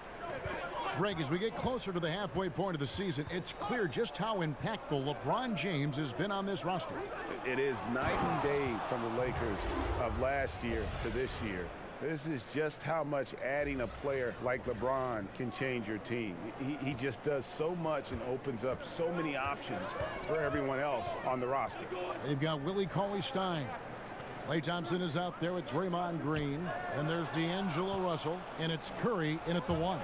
Greg, as we get closer to the halfway point of the season, it's clear just how impactful LeBron James has been on this roster. It is night and day from the Lakers of last year to this year. This is just how much adding a player like LeBron can change your team. He just does so much and opens up so many options for everyone else on the roster. They've got Willie Cauley-Stein. Klay Thompson is out there with Draymond Green. And there's D'Angelo Russell. And it's Curry in at the 1.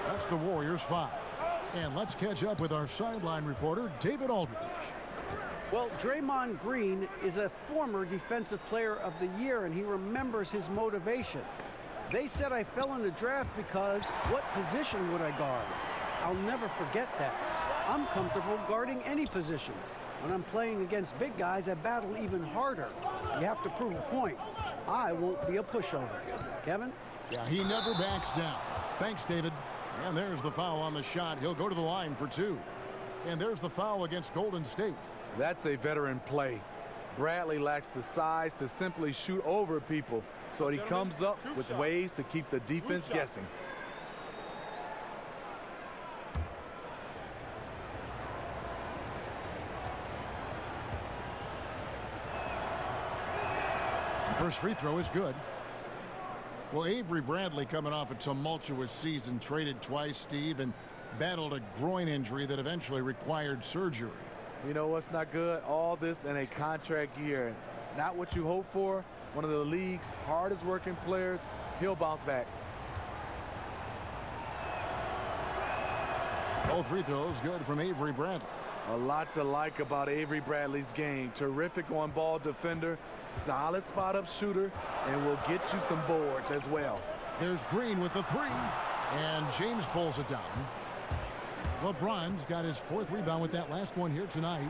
That's the Warriors' 5. And let's catch up with our sideline reporter, David Aldridge. Well, Draymond Green is a former Defensive Player of the Year, and he remembers his motivation. They said I fell in the draft because what position would I guard? I'll never forget that. I'm comfortable guarding any position. When I'm playing against big guys, I battle even harder. You have to prove a point. I won't be a pushover. Kevin? Yeah, he never backs down. Thanks, David. And there's the foul on the shot. He'll go to the line for 2. And there's the foul against Golden State. That's a veteran play. Bradley lacks the size to simply shoot over people, so he comes up with ways to keep the defense guessing. First free throw is good. Well, Avery Bradley coming off a tumultuous season, traded twice, Steve, and battled a groin injury that eventually required surgery. You know what's not good? All this in a contract year. Not what you hope for. One of the league's hardest working players. He'll bounce back. Both free throws good from Avery Bradley. A lot to like about Avery Bradley's game. Terrific on-ball defender, solid spot-up shooter, and will get you some boards as well. There's Green with the 3, and James pulls it down. LeBron's got his 4th rebound with that last one here tonight.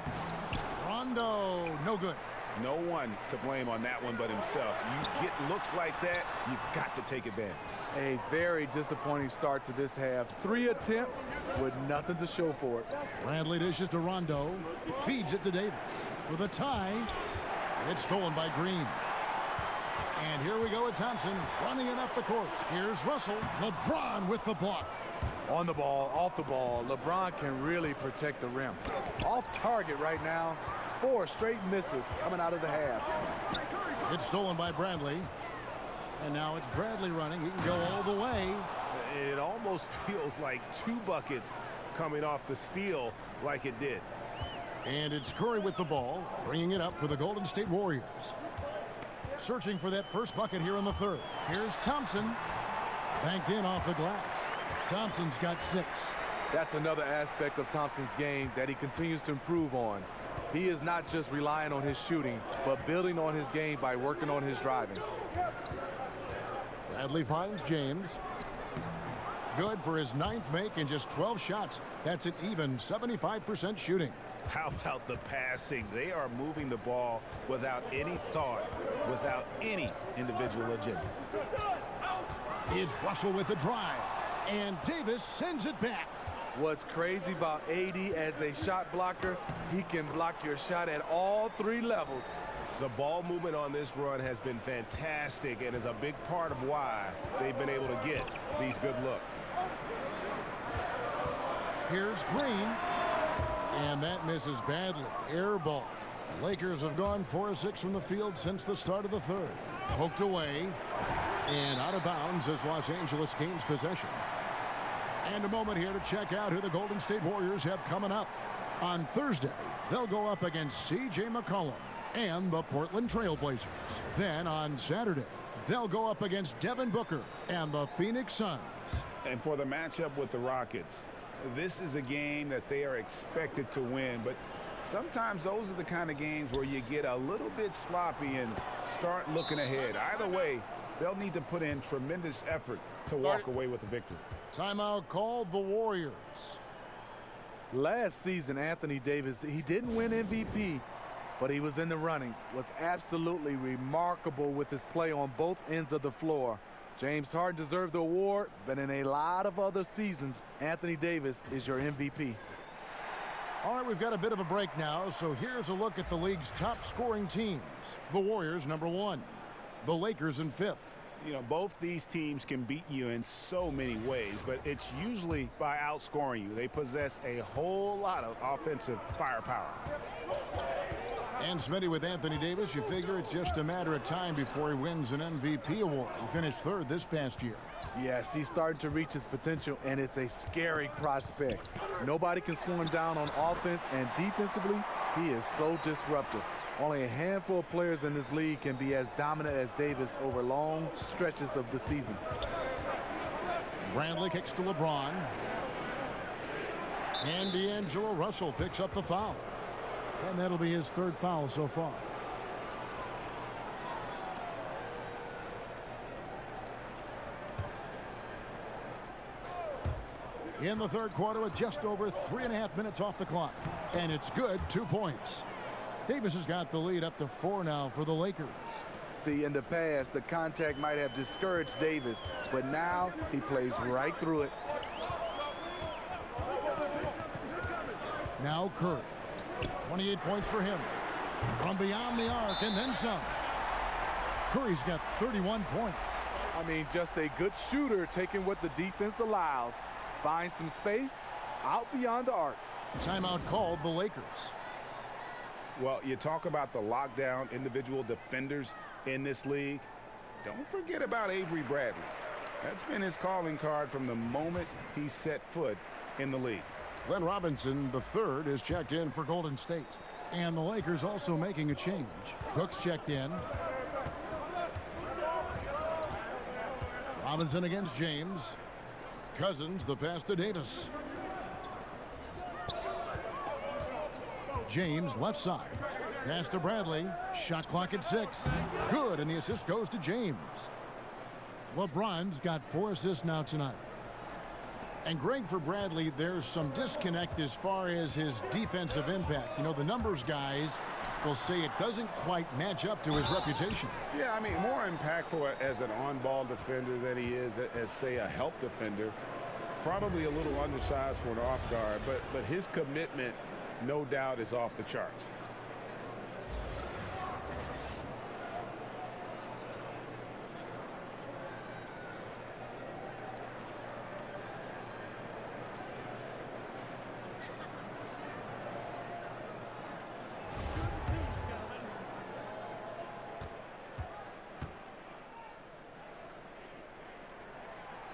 Rondo, no good. No one to blame on that one but himself. You get looks like that, you've got to take advantage. A very disappointing start to this half. 3 attempts with nothing to show for it. Bradley dishes to Rondo, feeds it to Davis. For the tie, it's stolen by Green. And here we go with Thompson running it up the court. Here's Russell. LeBron with the block. On the ball, off the ball, LeBron can really protect the rim. Off target right now. 4 straight misses coming out of the half. It's stolen by Bradley. And now it's Bradley running. He can go all the way. It almost feels like 2 buckets coming off the steal like it did. And it's Curry with the ball, bringing it up for the Golden State Warriors. Searching for that first bucket here in the 3rd. Here's Thompson. Banked in off the glass. Thompson's got 6. That's another aspect of Thompson's game that he continues to improve on. He is not just relying on his shooting, but building on his game by working on his driving. Bradley finds James. Good for his 9th make and just 12 shots. That's an even 75% shooting. How about the passing? They are moving the ball without any thought, without any individual agendas. It's Russell with the drive. And Davis sends it back. What's crazy about AD as a shot blocker, he can block your shot at all 3 levels. The ball movement on this run has been fantastic and is a big part of why they've been able to get these good looks. Here's Green. And that misses badly. Air ball. Lakers have gone 4 of 6 from the field since the start of the 3rd. Poked away. And out of bounds as Los Angeles gains possession. And a moment here to check out who the Golden State Warriors have coming up. On Thursday, they'll go up against C.J. McCollum and the Portland Trail Blazers. Then on Saturday, they'll go up against Devin Booker and the Phoenix Suns. And for the matchup with the Rockets, this is a game that they are expected to win, but sometimes those are the kind of games where you get a little bit sloppy and start looking ahead. Either way, they'll need to put in tremendous effort to walk away with the victory. Timeout called the Warriors. Last season, Anthony Davis, he didn't win MVP, but he was in the running. Was absolutely remarkable with his play on both ends of the floor. James Harden deserved the award, but in a lot of other seasons, Anthony Davis is your MVP. All right, we've got a bit of a break now, so here's a look at the league's top scoring teams. The Warriors, number 1. The Lakers in 5th. You know, both these teams can beat you in so many ways, but it's usually by outscoring you. They possess a whole lot of offensive firepower. And Smitty, with Anthony Davis, you figure it's just a matter of time before he wins an MVP award. He finished 3rd this past year. Yes, he's starting to reach his potential, and it's a scary prospect. Nobody can slow him down on offense, and defensively, he is so disruptive. Only a handful of players in this league can be as dominant as Davis over long stretches of the season. Bradley kicks to LeBron. And D'Angelo Russell picks up the foul. And that'll be his third foul so far. In the third quarter with just over 3.5 minutes off the clock. And it's good, 2 points. Davis has got the lead up to 4 now for the Lakers. See, in the past, the contact might have discouraged Davis, but now he plays right through it. Now Curry. 28 points for him. From beyond the arc and then some. Curry's got 31 points. I mean, just a good shooter taking what the defense allows. Finds some space out beyond the arc. Timeout called the Lakers. Well, you talk about the lockdown individual defenders in this league. Don't forget about Avery Bradley. That's been his calling card from the moment he set foot in the league. Glenn Robinson, the third, is checked in for Golden State. And the Lakers also making a change. Cook's checked in. Robinson against James. Cousins, the pass to Davis. James, left side. Pass to Bradley. Shot clock at 6. Good, and the assist goes to James. LeBron's got 4 assists now tonight. And Greg, for Bradley, there's some disconnect as far as his defensive impact. You know, the numbers guys will say it doesn't quite match up to his reputation. Yeah, I mean, more impactful as an on-ball defender than he is as, say, a help defender. Probably a little undersized for an off guard, but his commitment, no doubt, is off the charts.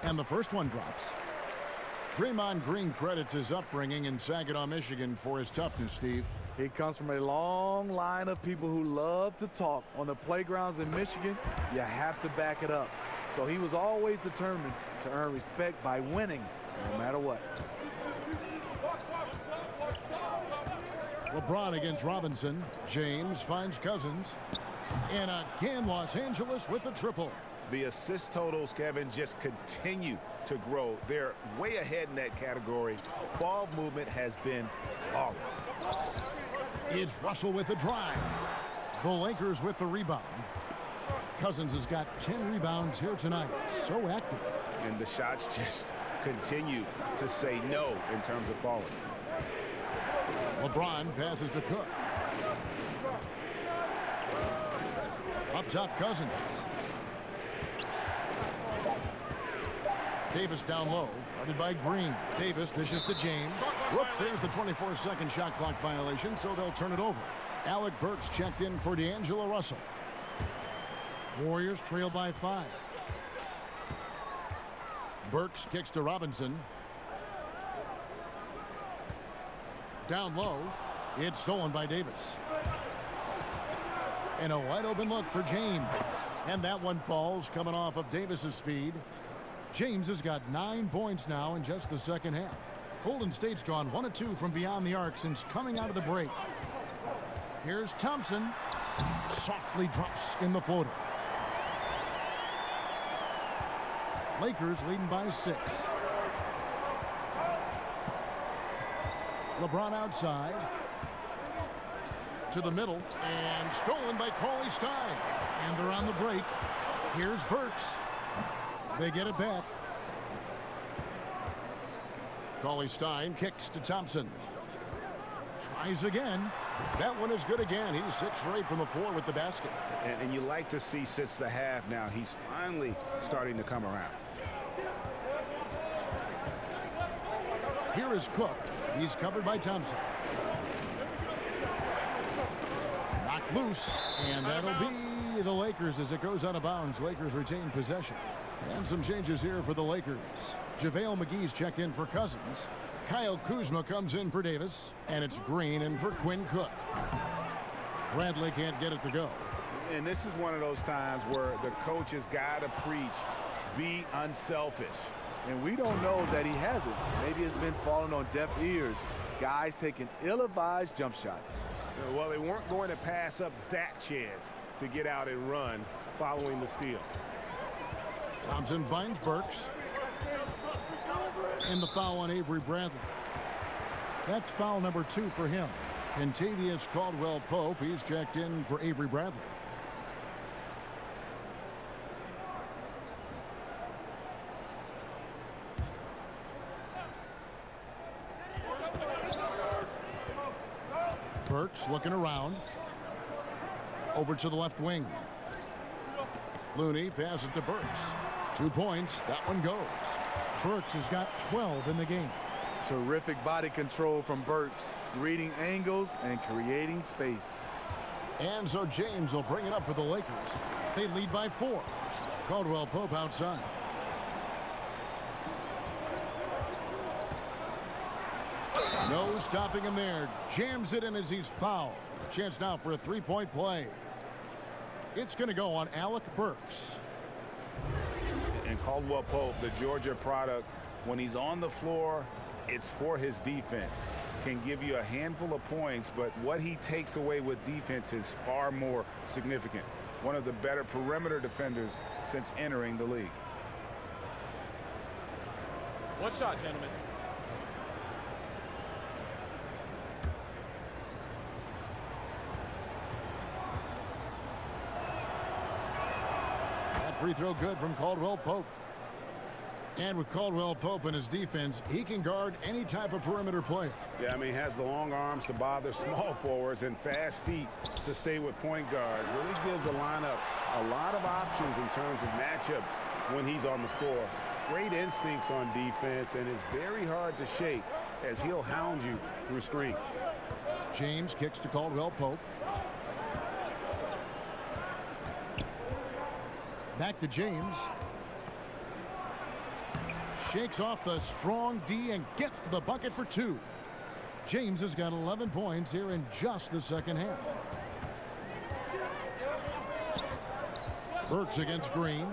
And the first one drops. Draymond Green credits his upbringing in Saginaw, Michigan for his toughness, Steve. He comes from a long line of people who love to talk. On the playgrounds in Michigan, you have to back it up. So he was always determined to earn respect by winning, no matter what. LeBron against Robinson. James finds Cousins. And again, Los Angeles with the triple. The assist totals, Kevin, just continue to grow. They're way ahead in that category. Ball movement has been flawless. It's Russell with the drive. The Lakers with the rebound. Cousins has got 10 rebounds here tonight. So active. And the shots just continue to say no in terms of falling. LeBron passes to Cook. Up top, Cousins. Davis down low, guarded by Green. Davis dishes to James. Whoops, there's the 24-second shot clock violation, so they'll turn it over. Alec Burks checked in for D'Angelo Russell. Warriors trail by 5. Burks kicks to Robinson. Down low, it's stolen by Davis. And a wide open look for James. And that one falls coming off of Davis's feed. James has got 9 points now in just the second half. Golden State's gone 1 of 2 from beyond the arc since coming out of the break. Here's Thompson. Softly drops in the floater. Lakers leading by 6. LeBron outside. To the middle. And stolen by Cauley Stein. And they're on the break. Here's Burks. They get it back. Cauley Stein kicks to Thompson. Tries again. That one is good again. He's 6 for 8 from the floor with the basket. And you like to see since the half now, he's finally starting to come around. Here is Cook. He's covered by Thompson. Knocked loose. And that'll be the Lakers as it goes out of bounds. Lakers retain possession. And some changes here for the Lakers. JaVale McGee's checked in for Cousins. Kyle Kuzma comes in for Davis. And it's Green in for Quinn Cook. Bradley can't get it to go. And this is one of those times where the coach has got to preach, be unselfish. and we don't know that he hasn't. Maybe it's been falling on deaf ears. Guys taking ill-advised jump shots. Well, they weren't going to pass up that chance to get out and run following the steal. Thompson finds Burks. And the foul on Avery Bradley. That's foul number 2 for him. Kentavious Caldwell-Pope, he's checked in for Avery Bradley. Burks looking around. Over to the left wing. Looney passes it to Burks. 2 points. That one goes. Burks has got 12 in the game. Terrific body control from Burks, reading angles and creating space. And so James will bring it up for the Lakers. They lead by 4. Caldwell-Pope outside. No stopping him there. Jams it in as he's fouled. Chance now for a 3-point play. It's going to go on Alec Burks. And Caldwell-Pope, the Georgia product, when he's on the floor, it's for his defense. Can give you a handful of points, but what he takes away with defense is far more significant. One of the better perimeter defenders since entering the league. One shot, gentlemen. Free throw good from Caldwell-Pope. And with Caldwell-Pope in his defense, he can guard any type of perimeter player. Yeah, I mean, he has the long arms to bother small forwards and fast feet to stay with point guards. Really gives a lineup a lot of options in terms of matchups when he's on the floor. Great instincts on defense, and is very hard to shake as he'll hound you through screens. James kicks to Caldwell-Pope. Back to James. Shakes off the strong D and gets to the bucket for 2. James has got 11 points here in just the second half. Burks against Green.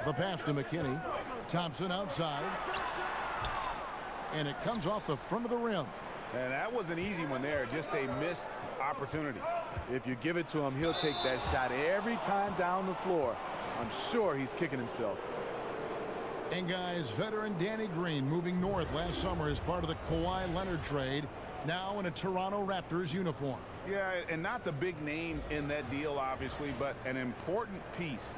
The pass to McKinney. Thompson outside. And it comes off the front of the rim. And that was an easy one there, just a missed opportunity. If you give it to him, he'll take that shot every time down the floor. I'm sure he's kicking himself. And guys, veteran Danny Green moving north last summer as part of the Kawhi Leonard trade, now in a Toronto Raptors uniform. Yeah, and not the big name in that deal, obviously, but an important piece.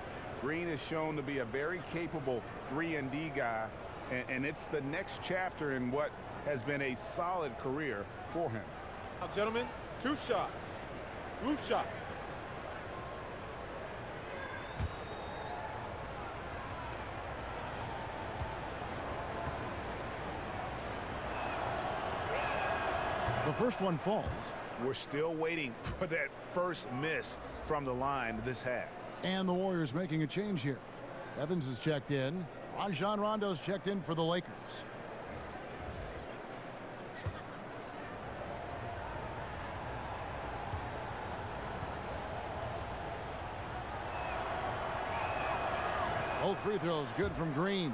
Green is shown to be a very capable 3-and-D guy, and it's the next chapter in what has been a solid career for him. Now, gentlemen, 2 shots. 2 shots. The first one falls. We're still waiting for that first miss from the line this half. And the Warriors making a change here. Evans is checked in. Rajon Rondo's checked in for the Lakers. Both free throws good from Green.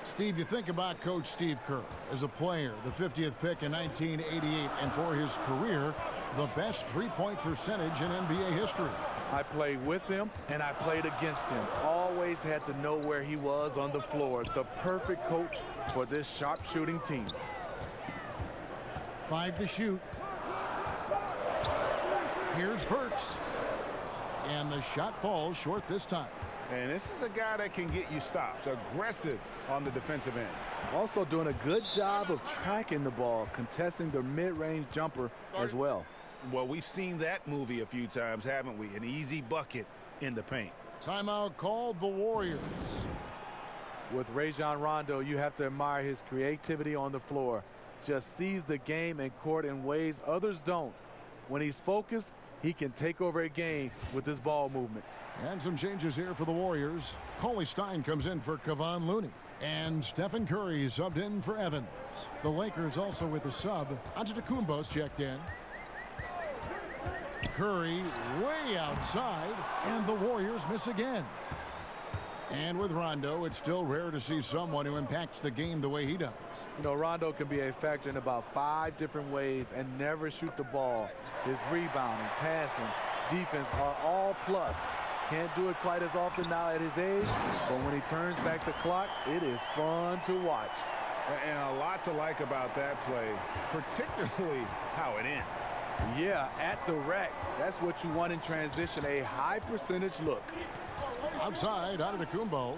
Steve, you think about Coach Steve Kerr as a player, the 50th pick in 1988, and for his career, the best three-point percentage in NBA history. I played with him and I played against him. Always had to know where he was on the floor. The perfect coach for this sharpshooting team. 5 to shoot. Here's Burks. And the shot falls short this time. And this is a guy that can get you stops. Aggressive on the defensive end. Also doing a good job of tracking the ball, contesting the mid-range jumper as well. Well, we've seen that movie a few times, haven't we? An easy bucket in the paint. Timeout called the Warriors. With Rajon Rondo, you have to admire his creativity on the floor. Just sees the game and court in ways others don't. When he's focused, he can take over a game with his ball movement. And some changes here for the Warriors. Cauley Stein comes in for Kevon Looney. And Stephen Curry subbed in for Evans. The Lakers also with a sub. Antetokounmpo's checked in. Curry way outside. And the Warriors miss again. And with Rondo, it's still rare to see someone who impacts the game the way he does. You know, Rondo can be a factor in about 5 different ways and never shoot the ball. His rebounding, passing, defense are all plus. Can't do it quite as often now at his age, but when he turns back the clock, it is fun to watch. And a lot to like about that play, particularly how it ends. Yeah, at the rack. That's what you want in transition, a high percentage look. Outside, Antetokounmpo.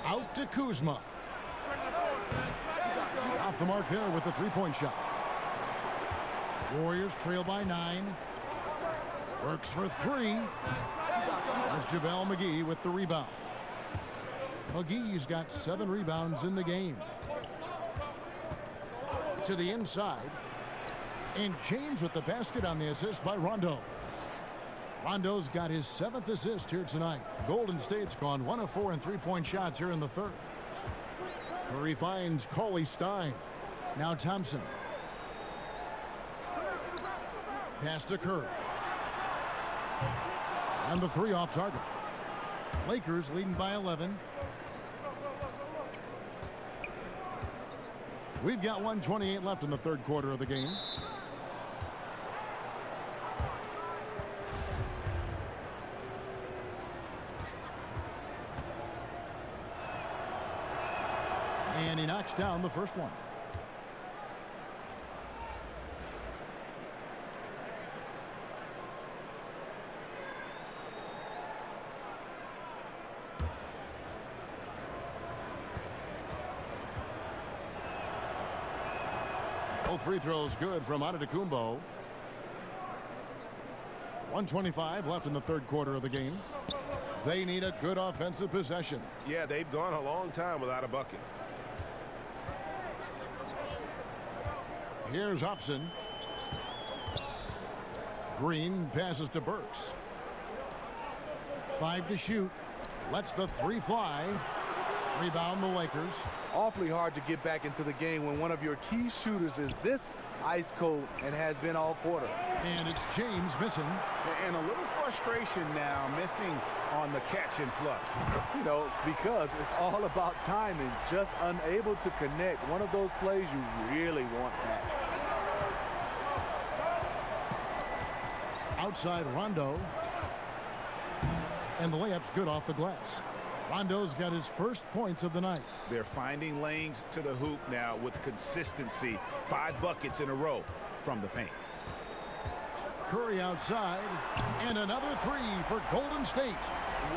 Out to Kuzma. Off the mark there with the three-point shot. Warriors trail by 9. Works for 3. There's JaVale McGee with the rebound. McGee's got 7 rebounds in the game. To the inside. And James with the basket on the assist by Rondo. Rondo's got his 7th assist here tonight. Golden State's gone 1 of 4 in three-point shots here in the third. Curry finds Cauley Stein. Now Thompson. Pass to Curry. And the 3 off target. Lakers leading by 11. We've got 1:28 left in the third quarter of the game. And he knocks down the first one. Both free throws good from Antetokounmpo. 1:25 left in the third quarter of the game. They need a good offensive possession. Yeah, they've gone a long time without a bucket. Here's Hobson. Green passes to Burks. 5 to shoot. Lets the 3 fly. Rebound the Lakers. Awfully hard to get back into the game when one of your key shooters is this ice cold and has been all quarter. And it's James missing. And a little frustration now, missing on the catch and flush. You know, because it's all about timing, just unable to connect. One of those plays you really want back. Outside Rondo. And the layup's good off the glass. Rondo's got his first points of the night. They're finding lanes to the hoop now with consistency. 5 buckets in a row from the paint. Curry outside. And another 3 for Golden State.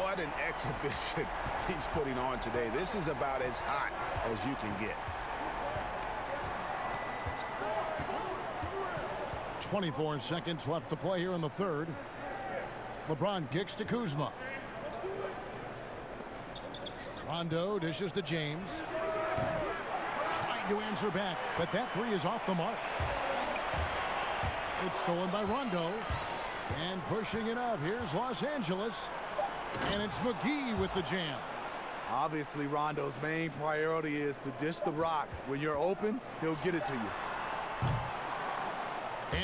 What an exhibition he's putting on today. This is about as hot as you can get. 24 seconds left to play here in the third. LeBron kicks to Kuzma. Rondo dishes to James. Trying to answer back, but that 3 is off the mark. It's stolen by Rondo. And pushing it up, here's Los Angeles. And it's McGee with the jam. Obviously, Rondo's main priority is to dish the rock. When you're open, he'll get it to you.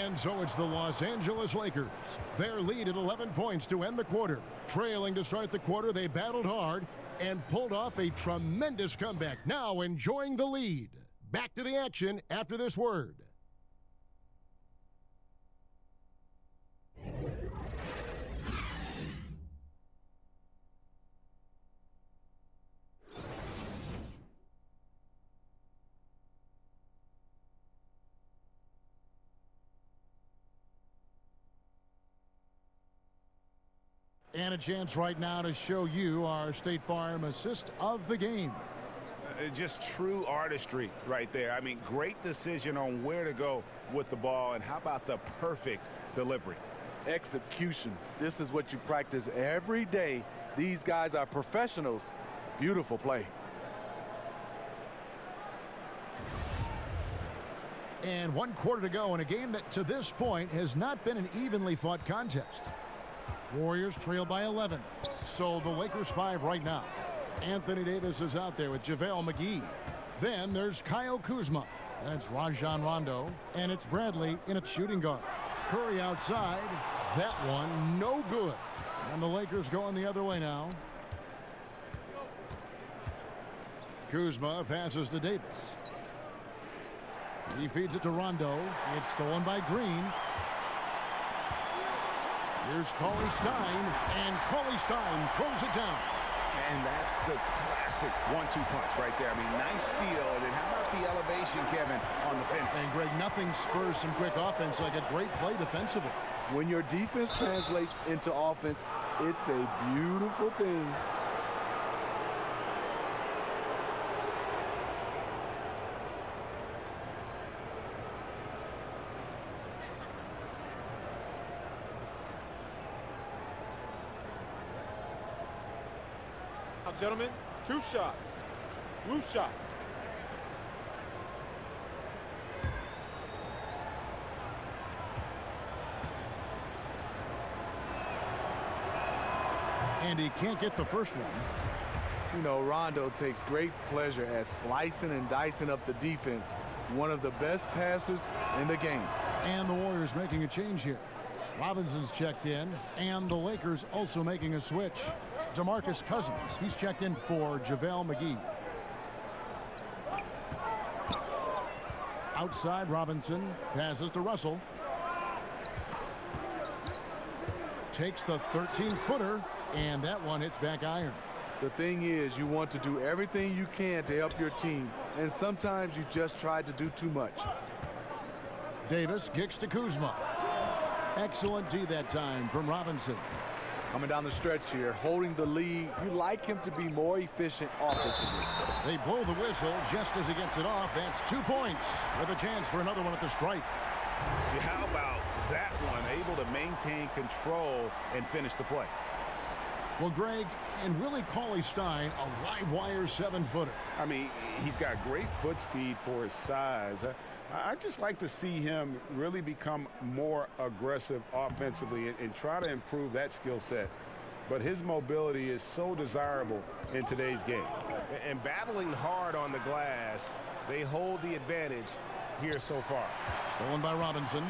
And so it's the Los Angeles Lakers. Their lead at 11 points to end the quarter. Trailing to start the quarter, they battled hard and pulled off a tremendous comeback. Now enjoying the lead. Back to the action after this word. And a chance right now to show you our State Farm assist of the game. Just true artistry right there. I mean, great decision on where to go with the ball, and how about the perfect delivery? Execution. This is what you practice every day. These guys are professionals. Beautiful play. And 1 quarter to go in a game that to this point has not been an evenly fought contest. Warriors trail by 11. So the Lakers 5 right now. Anthony Davis is out there with JaVale McGee. Then there's Kyle Kuzma. And it's Rajon Rondo. And it's Bradley in a shooting guard. Curry outside. That one, no good. And the Lakers going the other way now. Kuzma passes to Davis. He feeds it to Rondo. It's stolen by Green. Here's Cauley Stein, and Cauley Stein throws it down. And that's the classic 1-2 punch right there. I mean, nice steal. And then how about the elevation, Kevin, on the finish? And, Greg, nothing spurs some quick offense like a great play defensively. When your defense translates into offense, it's a beautiful thing. Gentlemen, 2 shots. Loose shots. And he can't get the first one. You know, Rondo takes great pleasure at slicing and dicing up the defense. One of the best passers in the game. And the Warriors making a change here. Robinson's checked in, and the Lakers also making a switch. DeMarcus Cousins, he's checked in for JaVale McGee. Outside, Robinson passes to Russell. Takes the 13-footer, and that one hits back iron. The thing is, you want to do everything you can to help your team, and sometimes you just try to do too much. Davis kicks to Kuzma. Excellent D that time from Robinson. Coming down the stretch here, holding the lead. You like him to be more efficient offensively. They blow the whistle just as he gets it off. That's 2 points with a chance for another one at the stripe. How about that one? Able to maintain control and finish the play. Well, Greg, and Willie Cauley-Stein, a live wire 7-footer. I mean, he's got great foot speed for his size. I'd just like to see him really become more aggressive offensively and try to improve that skill set. But his mobility is so desirable in today's game. And battling hard on the glass, they hold the advantage here so far. Stolen by Robinson.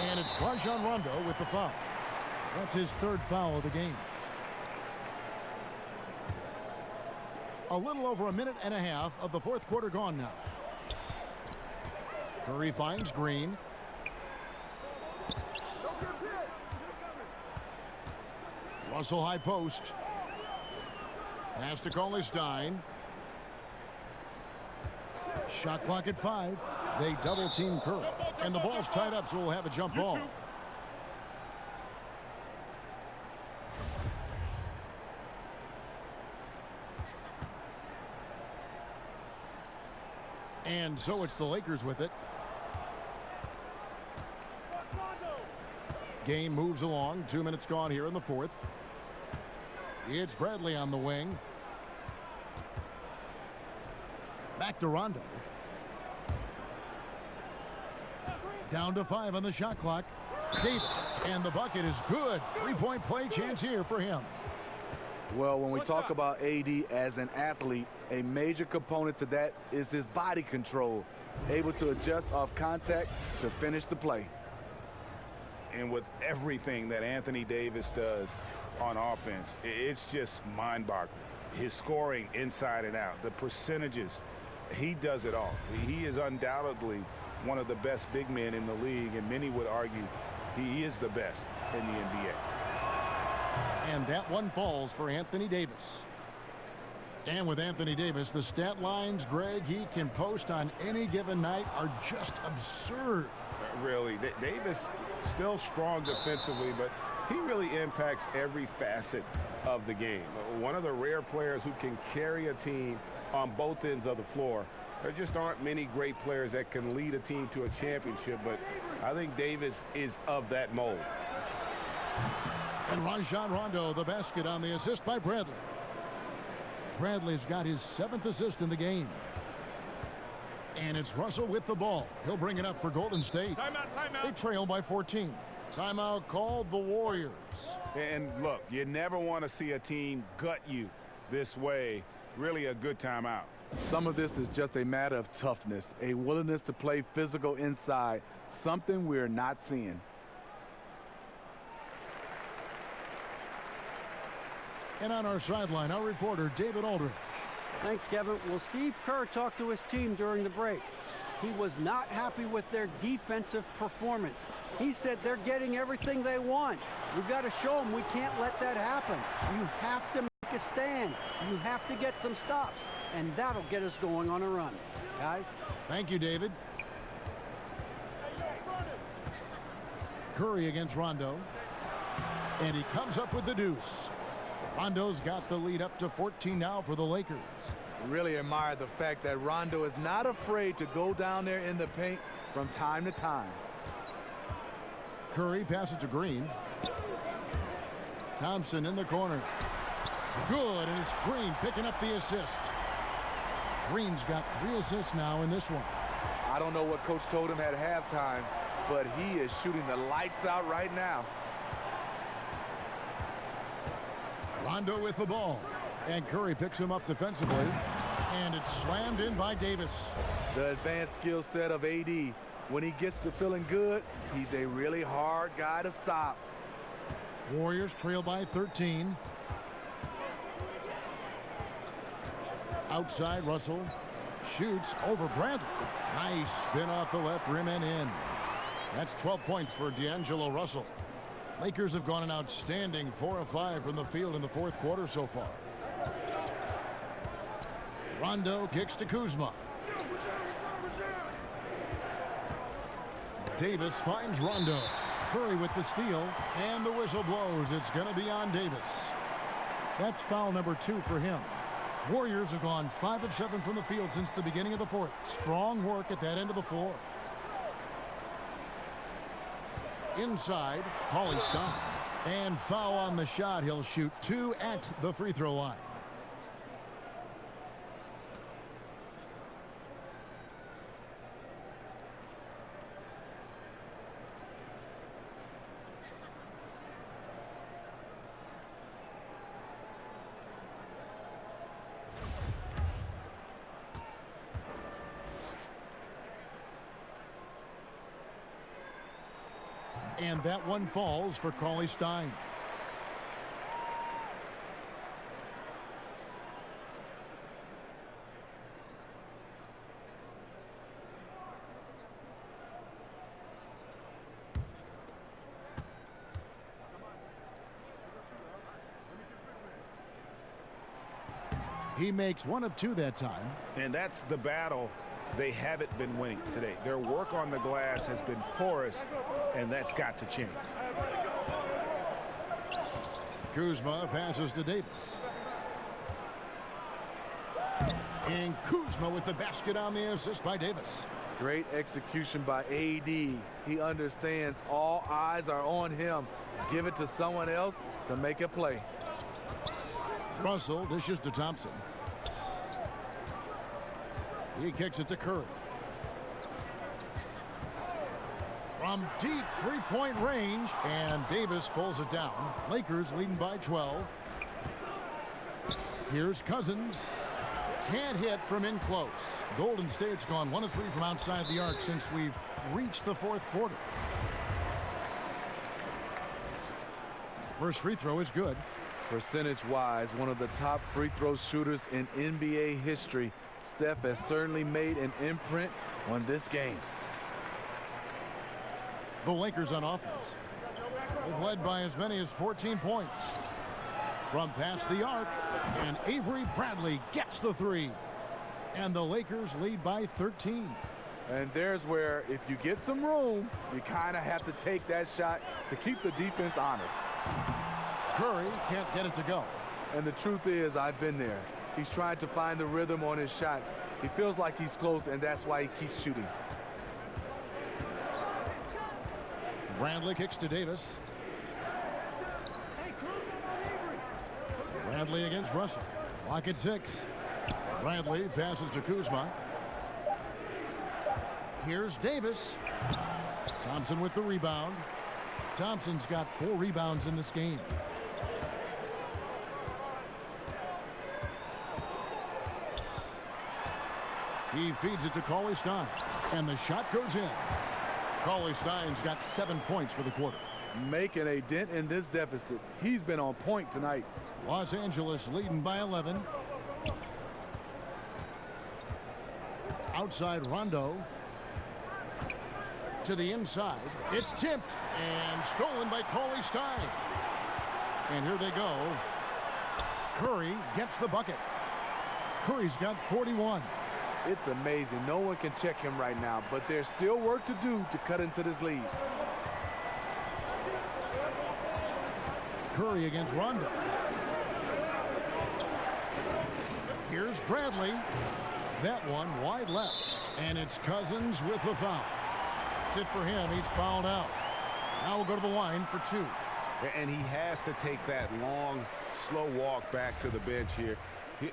And it's Rajon Rondo with the foul. That's his 3rd foul of the game. A little over a minute and a half of the 4th quarter gone now. Curry finds Green. Russell high post. Pass to Cauley-Stein. Shot clock at 5. They double team Curry. And the ball's tied up, so we'll have a jump ball. And so it's the Lakers with it. Game moves along. 2 minutes gone here in the 4th. It's Bradley on the wing. Back to Rondo. Down to 5 on the shot clock. Davis, and the bucket is good. 3-point play chance here for him. Well, when we talk about AD as an athlete, a major component to that is his body control, able to adjust off contact to finish the play. And with everything that Anthony Davis does on offense, it's just mind-boggling. His scoring inside and out, the percentages, he does it all. He is undoubtedly one of the best big men in the league, and many would argue he is the best in the NBA. And that one falls for Anthony Davis. And with Anthony Davis, the stat lines, Greg, he can post on any given night are just absurd. Really, Davis still strong defensively, but he really impacts every facet of the game. One of the rare players who can carry a team on both ends of the floor. There just aren't many great players that can lead a team to a championship, but I think Davis is of that mold. And Rajon Rondo, the basket on the assist by Bradley. Bradley's got his 7th assist in the game. And it's Russell with the ball. He'll bring it up for Golden State. Timeout. They trail by 14. Timeout called the Warriors. And look, you never want to see a team gut you this way. Really a good timeout. Some of this is just a matter of toughness, a willingness to play physical inside, something we're not seeing. And on our sideline, our reporter, David Aldridge. Thanks, Kevin. Well, Steve Kerr talked to his team during the break. He was not happy with their defensive performance. He said they're getting everything they want. We've got to show them we can't let that happen. You have to make a stand. You have to get some stops, and that'll get us going on a run. Guys? Thank you, David. Curry against Rondo. And he comes up with the deuce. Rondo's got the lead up to 14 now for the Lakers. Really admire the fact that Rondo is not afraid to go down there in the paint from time to time. Curry passes to Green. Thompson in the corner. Good, and it's Green picking up the assist. Green's got 3 assists now in this one. I don't know what Coach told him at halftime, but he is shooting the lights out right now. Rondo with the ball. And Curry picks him up defensively. And it's slammed in by Davis. The advanced skill set of AD. When he gets to feeling good, he's a really hard guy to stop. Warriors trail by 13. Outside, Russell shoots over Bradley. Nice spin off the left rim and in. That's 12 points for D'Angelo Russell. Lakers have gone an outstanding 4 of 5 from the field in the fourth quarter so far. Rondo kicks to Kuzma. Davis finds Rondo. Curry with the steal, and the whistle blows. It's going to be on Davis. That's foul number 2 for him. Warriors have gone 5 of 7 from the field since the beginning of the fourth. Strong work at that end of the floor. Inside, Cauley-Stein. And foul on the shot. He'll shoot 2 at the free throw line. And that one falls for Cauley-Stein. He makes 1 of 2 that time. And that's the battle they haven't been winning today. Their work on the glass has been porous, and that's got to change. Kuzma passes to Davis. And Kuzma with the basket on the assist by Davis. Great execution by AD. He understands all eyes are on him. Give it to someone else to make a play. Russell dishes to Thompson. He kicks it to Curry. From deep three-point range, and Davis pulls it down. Lakers leading by 12. Here's Cousins. Can't hit from in close. Golden State's gone 1 of 3 from outside the arc since we've reached the fourth quarter. First free throw is good. Percentage-wise, one of the top free throw shooters in NBA history. Steph has certainly made an imprint on this game. The Lakers on offense. They've led by as many as 14 points. From past the arc, and Avery Bradley gets the 3. And the Lakers lead by 13. And there's where, if you get some room, you kind of have to take that shot to keep the defense honest. Curry can't get it to go. And the truth is, I've been there. He's trying to find the rhythm on his shot. He feels like he's close, and that's why he keeps shooting. Bradley kicks to Davis. Bradley against Russell. Clock at 6. Bradley passes to Kuzma. Here's Davis. Thompson with the rebound. Thompson's got 4 rebounds in this game. He feeds it to Cauley-Stein, and the shot goes in. Cauley-Stein's got 7 points for the quarter. making a dent in this deficit. He's been on point tonight. Los Angeles leading by 11. Outside Rondo. To the inside. It's tipped and stolen by Cauley Stein. And here they go. Curry gets the bucket. Curry's got 41. It's amazing. No one can check him right now, but there's still work to do to cut into this lead. Curry against Rondo. Here's Bradley. That one wide left. And it's Cousins with the foul. That's it for him. He's fouled out. Now we'll go to the line for 2. And he has to take that long, slow walk back to the bench here.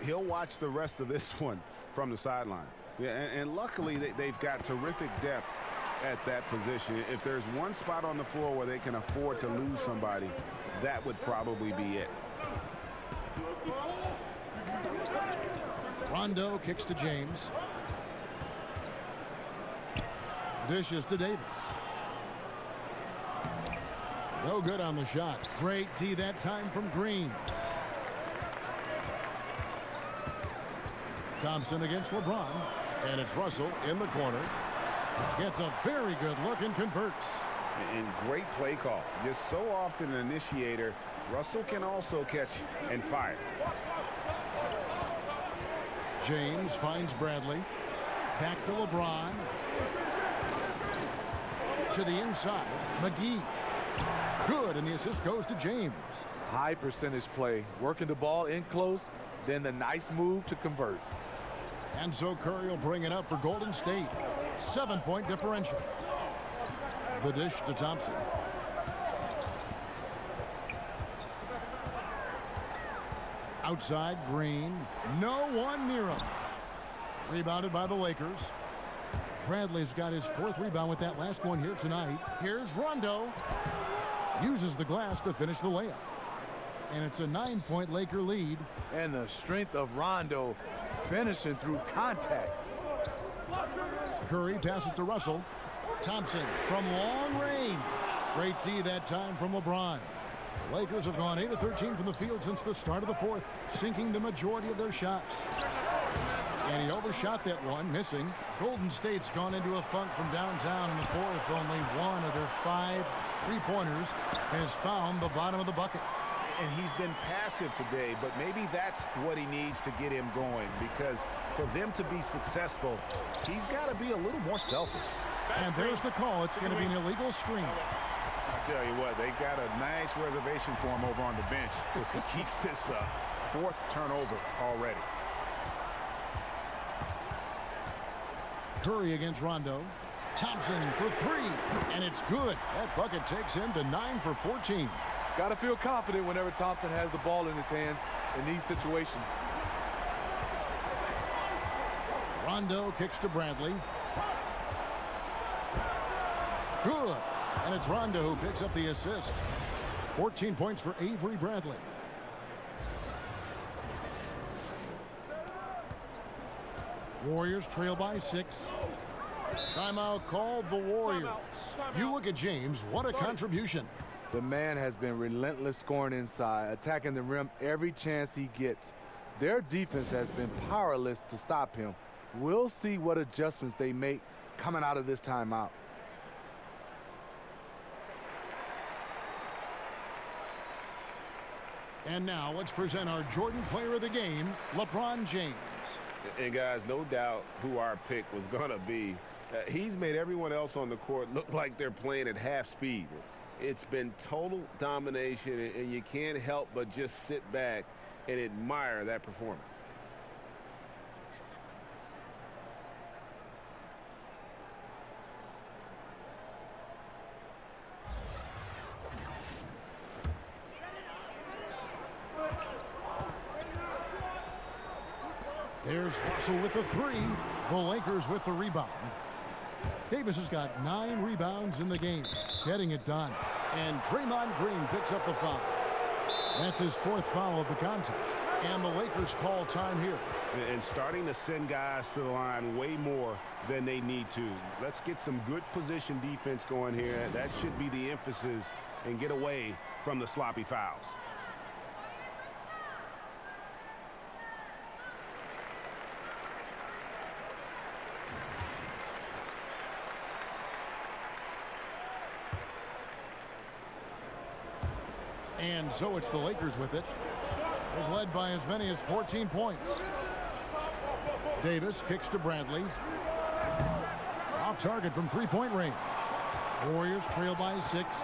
He'll watch the rest of this one from the sideline. Yeah, and luckily they've got terrific depth at that position. If there's one spot on the floor where they can afford to lose somebody, that would probably be it. Rondo kicks to James. Dishes to Davis. No good on the shot. Great D that time from Green. Thompson against LeBron. And it's Russell in the corner. Gets a very good look and converts. And great play call. Just so often an initiator. Russell can also catch and fire. James finds Bradley. Back to LeBron. To the inside. McGee. Good, and the assist goes to James. High percentage play. Working the ball in close, then the nice move to convert. And so Curry will bring it up for Golden State. 7-point differential. The dish to Thompson. Outside, Green. No one near him. Rebounded by the Lakers. Bradley's got his 4th rebound with that last one here tonight. Here's Rondo. Uses the glass to finish the layup. And it's a 9-point Laker lead. And the strength of Rondo finishing through contact. Curry passes to Russell. Thompson from long range. Great D that time from LeBron. The Lakers have gone 8 of 13 from the field since the start of the 4th, sinking the majority of their shots. And he overshot that one, missing. Golden State's gone into a funk from downtown in the 4th. Only one of their 5 3-pointers has found the bottom of the bucket. And he's been passive today, but maybe that's what he needs to get him going, because for them to be successful, he's got to be a little more selfish. And there's the call. It's going to be an illegal screen. I'll tell you what, they've got a nice reservation for him over on the bench if he keeps this up. 4th turnover already. Curry against Rondo. Thompson for 3, and it's good. That bucket takes him to 9 for 14. Got to feel confident whenever Thompson has the ball in his hands in these situations. Rondo kicks to Bradley. Good. And it's Rondo who picks up the assist. 14 points for Avery Bradley. Warriors trail by 6. Timeout called the Warriors. You look at James, what a contribution. The man has been relentless scoring inside, attacking the rim every chance he gets. Their defense has been powerless to stop him. We'll see what adjustments they make coming out of this timeout. And now let's present our Jordan Player of the Game, LeBron James. And guys, no doubt who our pick was going to be. He's made everyone else on the court look like they're playing at half speed. It's been total domination, and you can't help but just sit back and admire that performance. There's Russell with the 3. The Lakers with the rebound. Davis has got 9 rebounds in the game, getting it done. And Draymond Green picks up the foul. That's his 4th foul of the contest. And the Lakers call time here. And starting to send guys to the line way more than they need to. Let's get some good position defense going here. That should be the emphasis and get away from the sloppy fouls. And so it's the Lakers with it. They've led by as many as 14 points. Davis kicks to Bradley. Off target from three-point range. Warriors trail by 6.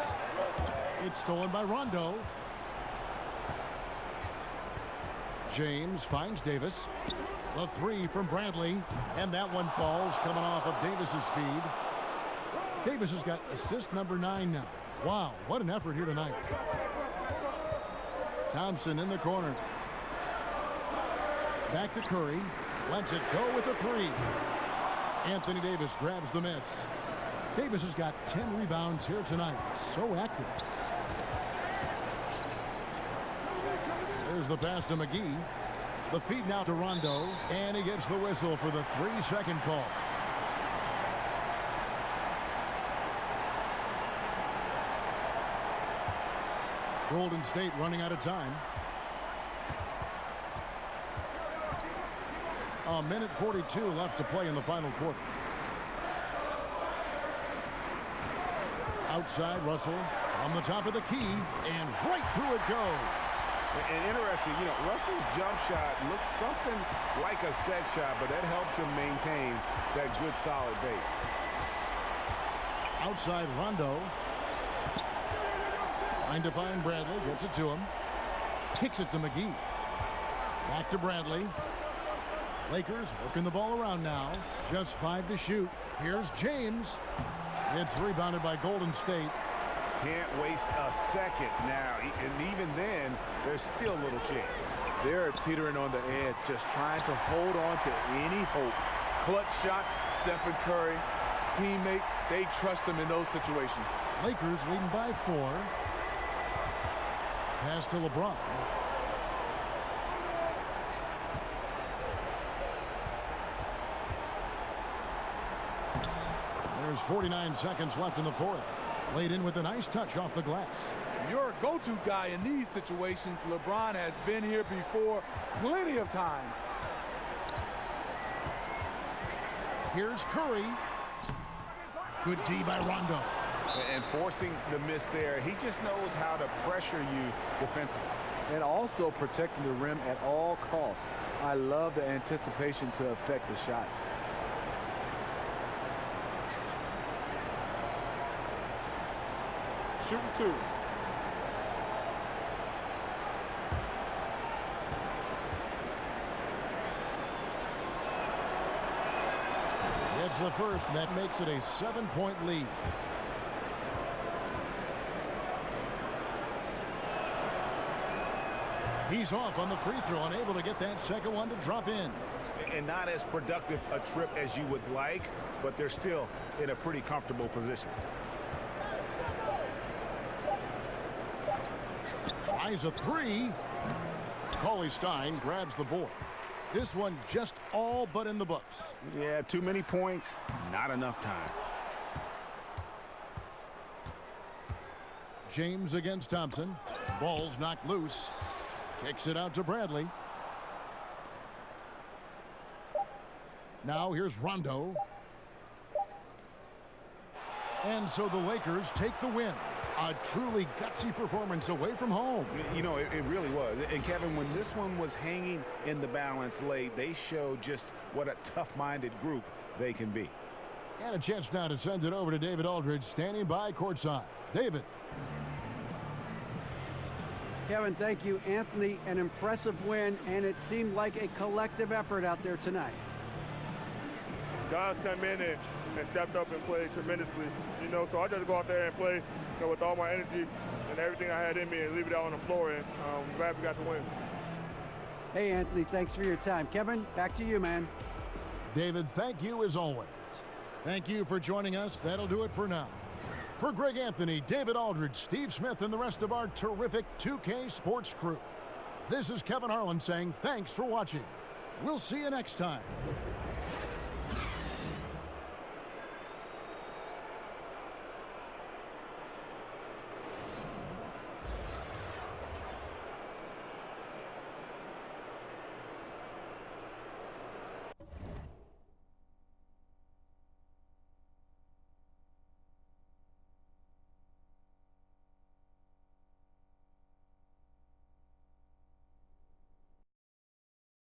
It's stolen by Rondo. James finds Davis. The 3 from Bradley. And that one falls, coming off of Davis's feed. Davis has got assist number 9 now. Wow, what an effort here tonight. Thompson in the corner. Back to Curry. Lets it go with the 3. Anthony Davis grabs the miss. Davis has got 10 rebounds here tonight. So active. There's the pass to McGee. The feed now to Rondo. And he gets the whistle for the 3-second call. Golden State running out of time. A minute 42 left to play in the final quarter. Outside, Russell on the top of the key, and right through it goes. And interesting, you know, Russell's jump shot looks something like a set shot, but that helps him maintain that good solid base. Outside, Rondo. Trying to find Bradley, gets it to him. Kicks it to McGee. Back to Bradley. Lakers working the ball around now. Just 5 to shoot. Here's James. It's rebounded by Golden State. Can't waste a second now. And even then, there's still little chance. They're teetering on the edge, just trying to hold on to any hope. Clutch shots, Stephen Curry, his teammates, they trust him in those situations. Lakers leading by 4. Pass to LeBron. There's 49 seconds left in the 4th. Laid in with a nice touch off the glass. Your go-to guy in these situations, LeBron has been here before plenty of times. Here's Curry. Good D by Rondo. And forcing the miss there, he just knows how to pressure you defensively. And also protecting the rim at all costs. I love the anticipation to affect the shot. Shooting 2. It's the first, and that makes it a 7-point lead. He's off on the free throw, unable to get that second one to drop in. And not as productive a trip as you would like, but they're still in a pretty comfortable position. Tries a 3. Cauley Stein grabs the board. This one just all but in the books. Yeah, too many points, not enough time. James against Thompson. Ball's knocked loose. Kicks it out to Bradley. Now here's Rondo. And so the Lakers take the win. A truly gutsy performance away from home. You know, it really was. And Kevin, when this one was hanging in the balance late, they showed just what a tough-minded group they can be. And a chance now to send it over to David Aldridge, standing by courtside. David. Kevin, thank you. Anthony, an impressive win, and it seemed like a collective effort out there tonight. Guys come in and stepped up and played tremendously, you know, so I just go out there and play, you know, with all my energy and everything I had in me and leave it out on the floor, and I'm glad we got the win. Hey, Anthony, thanks for your time. Kevin, back to you, man. David, thank you as always. Thank you for joining us. That'll do it for now. For Greg Anthony, David Aldridge, Steve Smith, and the rest of our terrific 2K Sports crew, this is Kevin Harlan saying thanks for watching. We'll see you next time.